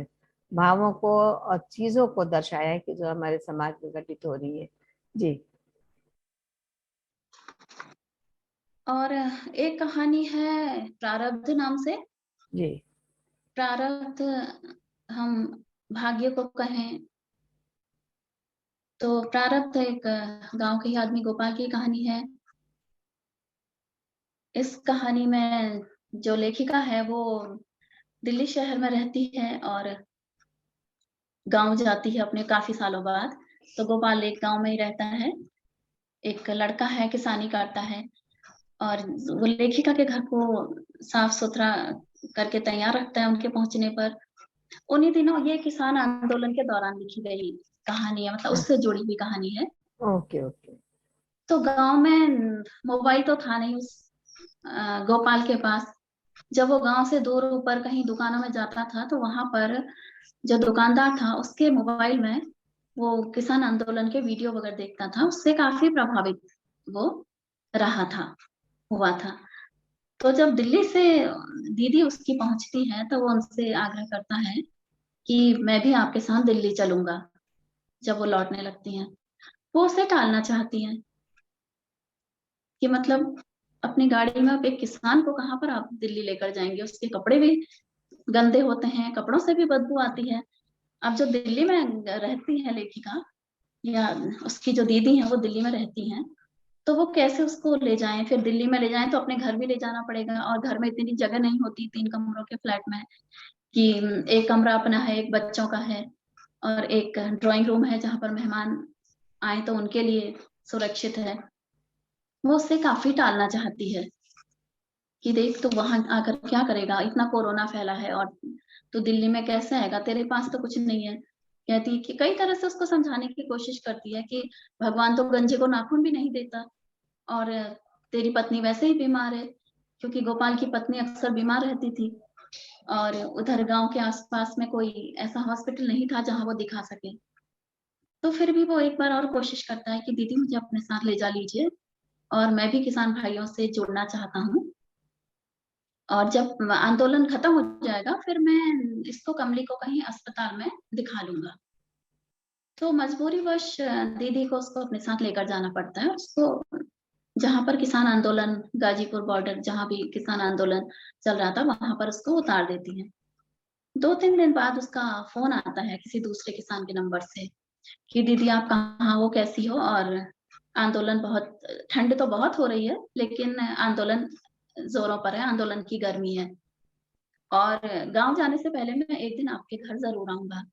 भावों को और चीजों को दर्शाया है कि जो हमारे समाज में घटित हो रही है। जी
और एक कहानी है प्रारब्ध नाम से।
जी।
प्रारब्ध हम भाग्य को कहें तो प्रारब्ध एक गांव के ही आदमी गोपाल की कहानी है। इस कहानी में जो लेखिका है वो दिल्ली शहर में रहती है और गांव जाती है अपने काफी सालों बाद। तो गोपाल एक गांव में ही रहता है। एक लड़का है, किसानी करता है और वो लेखिका के घर को साफ-सुथरा करके तैयार रखता है उनके पहुँचने पर। उन्हीं दिनों ये किसान आंदोलन के दौरान लिखी गई कहानी है, मतलब उससे जुड़ी हुई कहानी है।
Okay okay.
तो गाँव में मोबाइल तो था नहीं उस गोपाल के पास। जब वो गाँव से दूर ऊपर कहीं दुकानों में जाता था, तो वहाँ पर जो दुकानदार था, उसके मोबाइल में वो किसान आंदोलन के वीडियो वगैरह देखता था, उससे काफ़ी प्रभावित वो रहा था हुआ था। तो जब दिल्ली से दीदी उसकी पहुँचती है, तो वो उनसे आग्रह करता है कि मैं भी आपके साथ दिल्ली चलूँगा, जब वो लौटने लगती हैं। वो उसे टालना चाहती हैं कि मतलब अपनी गाड़ी में आप एक किसान को कहाँ पर आप दिल्ली लेकर जाएँगे? उसके कपड़े भी गंदे होते हैं, कपड़ों से भी बदबू आती है। अब जो दिल्ली में रहती है लेखिका, या उसकी जो दीदी है वो दिल्ली में रहती हैं, तो वो कैसे उसको ले जाएं, फिर दिल्ली में ले जाएं तो अपने घर भी ले जाना पड़ेगा, और घर में इतनी जगह नहीं होती 3 कमरों के फ्लैट में कि एक कमरा अपना है, एक बच्चों का है, और एक ड्राइंग रूम है जहाँ पर मेहमान आए तो उनके लिए सुरक्षित है। वो उससे काफी टालना चाहती है कि देख तू वहां आकर क्या करेगा, इतना कोरोना फैला है और तू दिल्ली में कैसे आएगा, तेरे पास तो कुछ नहीं है। कहती है कि कई तरह से उसको समझाने की कोशिश करती है कि भगवान तो गंजे को नाखून भी नहीं देता, और तेरी पत्नी वैसे ही बीमार है, क्योंकि गोपाल की पत्नी अक्सर बीमार रहती थी, और उधर गांव के आसपास में कोई ऐसा हॉस्पिटल नहीं था जहां वो दिखा सके। तो फिर भी वो एक बार और कोशिश करता है कि दीदी मुझे अपने साथ ले जा लीजिए, और मैं भी किसान भाइयों से जुड़ना चाहता हूँ, और जब आंदोलन खत्म हो जाएगा फिर मैं इसको, कमली को कहीं अस्पताल में दिखा लूंगा। तो मजबूरीवश दीदी को उसको अपने साथ लेकर जाना पड़ता है, उसको जहां पर किसान आंदोलन, गाजीपुर बॉर्डर जहां भी किसान आंदोलन चल रहा था वहां पर उसको उतार देती है। 2-3 दिन बाद उसका फोन आता है किसी दूसरे किसान के नंबर से कि दीदी आप कहाँ हो, कैसी हो, और आंदोलन बहुत, ठंड तो बहुत हो रही है लेकिन आंदोलन जोरों पर है, आंदोलन की गर्मी है, और गांव जाने से पहले मैं एक दिन आपके घर जरूर आऊंगा।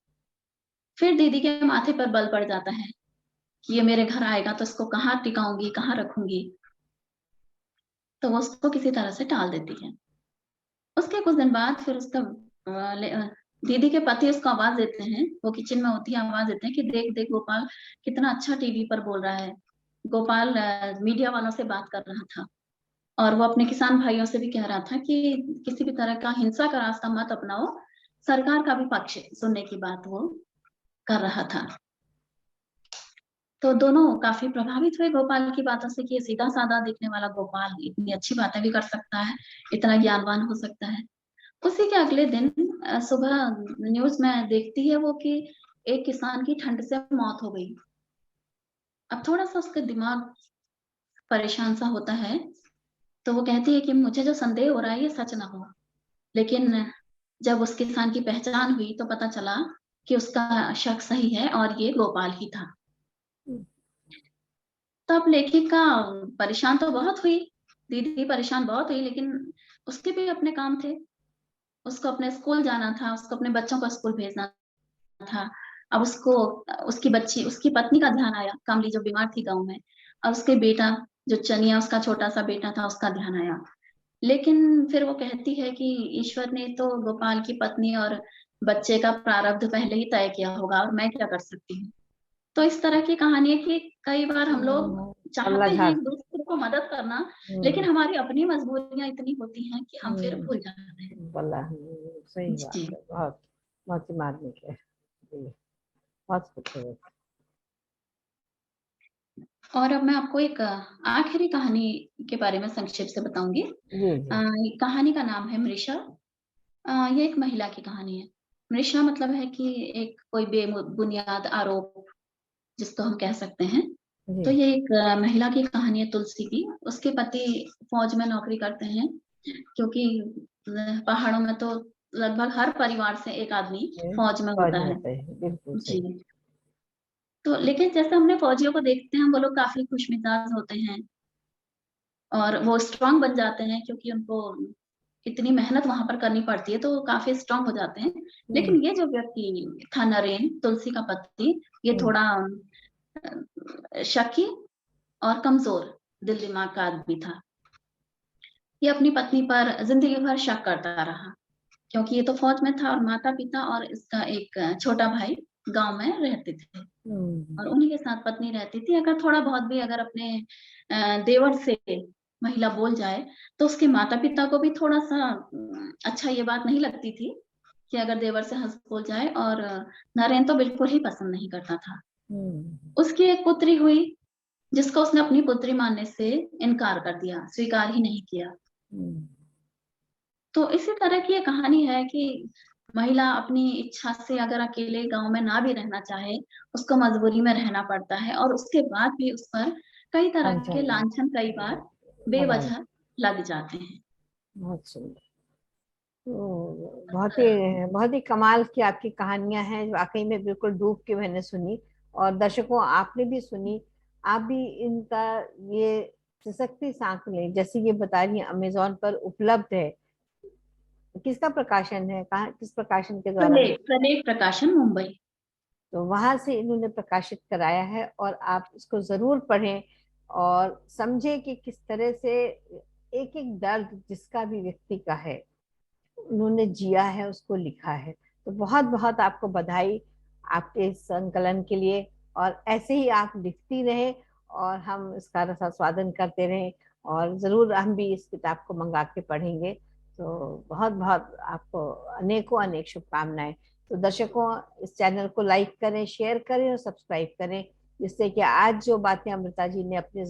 फिर दीदी के माथे पर बल पड़ जाता है कि ये मेरे घर आएगा तो इसको कहाँ टिकाऊंगी, कहाँ रखूंगी, तो वो उसको किसी तरह से टाल देती है। उसके कुछ दिन बाद फिर उसका दीदी के पति उसको आवाज देते हैं, वो किचन में होती है, आवाज देते हैं कि देख देख गोपाल कितना अच्छा टीवी पर बोल रहा है। गोपाल मीडिया वालों से बात कर रहा था, और वो अपने किसान भाइयों से भी कह रहा था कि किसी भी तरह का हिंसा का रास्ता मत अपनाओ, सरकार का भी पक्ष सुनने की बात वो कर रहा था। तो दोनों काफी प्रभावित हुए गोपाल की बातों से कि ये सीधा साधा दिखने वाला गोपाल इतनी अच्छी बातें भी कर सकता है, इतना ज्ञानवान हो सकता है। उसी के अगले दिन सुबह न्यूज में देखती है वो कि एक किसान की ठंड से मौत हो गई। अब थोड़ा सा उसका दिमाग परेशान सा होता है, तो वो कहती है कि मुझे जो संदेह हो रहा है ये सच ना हो। लेकिन जब उस किसान की पहचान हुई तो पता चला कि उसका शक सही है और ये गोपाल ही था। तब लेखिका परेशान तो बहुत हुई, दीदी परेशान बहुत हुई, लेकिन उसके भी अपने काम थे, उसको अपने स्कूल जाना था, उसको अपने बच्चों को स्कूल भेजना था। अब उसको उसकी बच्ची, उसकी पत्नी का ध्यान आया, कमली जो बीमार थी गाँव में, और उसके बेटा जो चनिया उसका छोटा सा बेटा था उसका ध्यान आया। लेकिन फिर वो कहती है कि ईश्वर ने तो गोपाल की पत्नी और बच्चे का प्रारब्ध पहले ही तय किया होगा, और मैं क्या कर सकती हूँ। तो इस तरह की कहानी है कि कई बार हम लोग
अल्लाह
चाहते हैं
झाक।
एक दूसरे को मदद करना, लेकिन हमारी अपनी मजबूरियां इतनी होती हैं कि हम फिर भूल जाते हैं।
अल्लाह, सही बात
जी।
है, बहुत बहुत मार्मिक है जी, बहुत खूबसूरत।
और अब मैं आपको एक आखिरी कहानी के बारे में संक्षेप से बताऊंगी।
जी जी।
कहानी का नाम है मृषा। ये एक महिला की कहानी है। मृषा मतलब है कि एक कोई बेबुनियाद आरोप जिसको हम कह सकते हैं।
जी।
तो ये एक महिला की कहानी है, तुलसी की। उसके पति फौज में नौकरी करते हैं, क्योंकि पहाड़ों में तो लगभग हर परिवार से एक आदमी फौज में
फौज
होता
में
है।
होते हैं, बिल्कुल
जी।
सही।
तो लेकिन जैसे हमने फौजियों को देखते हैं, वो लोग काफी खुशमिजाज होते हैं और वो स्ट्रांग बन जाते हैं, क्योंकि उनको इतनी मेहनत वहां पर करनी पड़ती है, तो वो काफी स्ट्रांग हो जाते हैं।
हम्म।
लेकिन ये जो व्यक्ति था नरेन, तुलसी का पति, ये
हम्म।
थोड़ा शकी और कमजोर दिल दिमाग का आदमी था। ये अपनी पत्नी पर जिंदगी भर शक करता रहा, क्योंकि ये तो फौज में था, और माता पिता और इसका एक छोटा भाई गांव में रहते थे,
हम्म।
और उन्हीं के साथ पत्नी रहती थी। अगर थोड़ा बहुत भी अगर अपने देवर से महिला बोल जाए तो उसके माता पिता को भी थोड़ा सा अच्छा ये बात नहीं लगती थी कि अगर देवर से हंस बोल जाए, और नरेन तो बिल्कुल ही पसंद नहीं करता था।
हम्म।
उसकी एक पुत्री हुई जिसको उसने अपनी पुत्री मानने से इनकार कर दिया, स्वीकार ही नहीं किया।
हम्म।
तो इसी तरह की ये कहानी है कि महिला अपनी इच्छा से अगर अकेले गांव में ना भी रहना चाहे, उसको मजबूरी में रहना पड़ता है, और उसके बाद भी उस पर कई तरह के
लांछन
लांछन कई बार
लगाए।
बेवजह लग जाते हैं।
बहुत सुंदर। तो बहुत ही कमाल की आपकी कहानियां हैं, वाकई में बिल्कुल डूब के मैंने सुनी। और दर्शकों आपने भी सुनी, आप भी इनका ये सशक्ति सांकलें जैसे ये बता रही हैं अमेजोन पर उपलब्ध है। किसका प्रकाशन है, कहाँ, किस प्रकाशन के द्वारा?
प्रलेख प्रकाशन, मुंबई।
तो वहां से इन्होंने प्रकाशित कराया है, और आप इसको जरूर पढ़ें और समझें कि किस तरह से एक एक दर्द जिसका भी व्यक्ति का है उन्होंने जिया है, उसको लिखा है। तो बहुत बहुत आपको बधाई आपके इस संकलन के लिए, और ऐसे ही आप लिखती रहें और हम इसका रसास्वादन करते रहें, और जरूर हम भी इस किताब को मंगा के पढ़ेंगे। तो बहुत बहुत आपको अनेकों अनेक शुभकामनाएं। तो दर्शकों इस चैनल को लाइक करें, शेयर करें और सब्सक्राइब करें, जिससे कि आज जो बातें अमृता जी ने अपने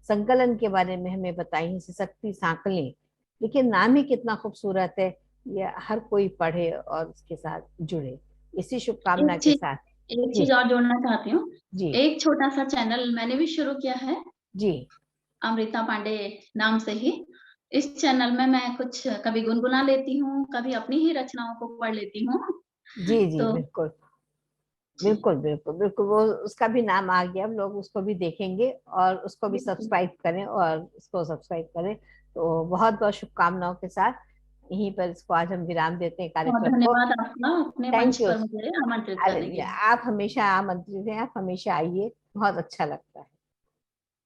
संकलन के बारे में हमें बताई हैं, सशक्ति सांकलें, लेकिन नाम ही कितना खूबसूरत है, ये हर कोई पढ़े और उसके साथ जुड़े, इसी शुभकामना
एक
के
चीज
साथ।
एक
जी
चीज और जोड़ना चाहती हूँ।
जी
एक छोटा सा चैनल मैंने भी शुरू किया है,
जी
अमृता पांडे नाम से ही। इस चैनल में मैं कुछ कभी गुनगुना लेती हूँ, कभी अपनी ही रचनाओं को पढ़ लेती हूँ।
जी जी
तो
बिल्कुल
जी,
बिल्कुल बिल्कुल बिल्कुल, वो उसका भी नाम आ गया, अब लोग उसको भी देखेंगे और उसको भी
बिल्कुल।
सब्सक्राइब करें और उसको सब्सक्राइब करें। तो बहुत बहुत शुभकामनाओं के साथ यहीं पर इसको आज हम विराम देते हैं
बहुत
कार्यक्रम को।
धन्यवाद आपका अपने मंच
थैंक यू।
पर मुझे आमंत्रित करने
अरे
के लिए।
आप हमेशा आमंत्रित हैं, आप हमेशा आइए, बहुत अच्छा लगता है।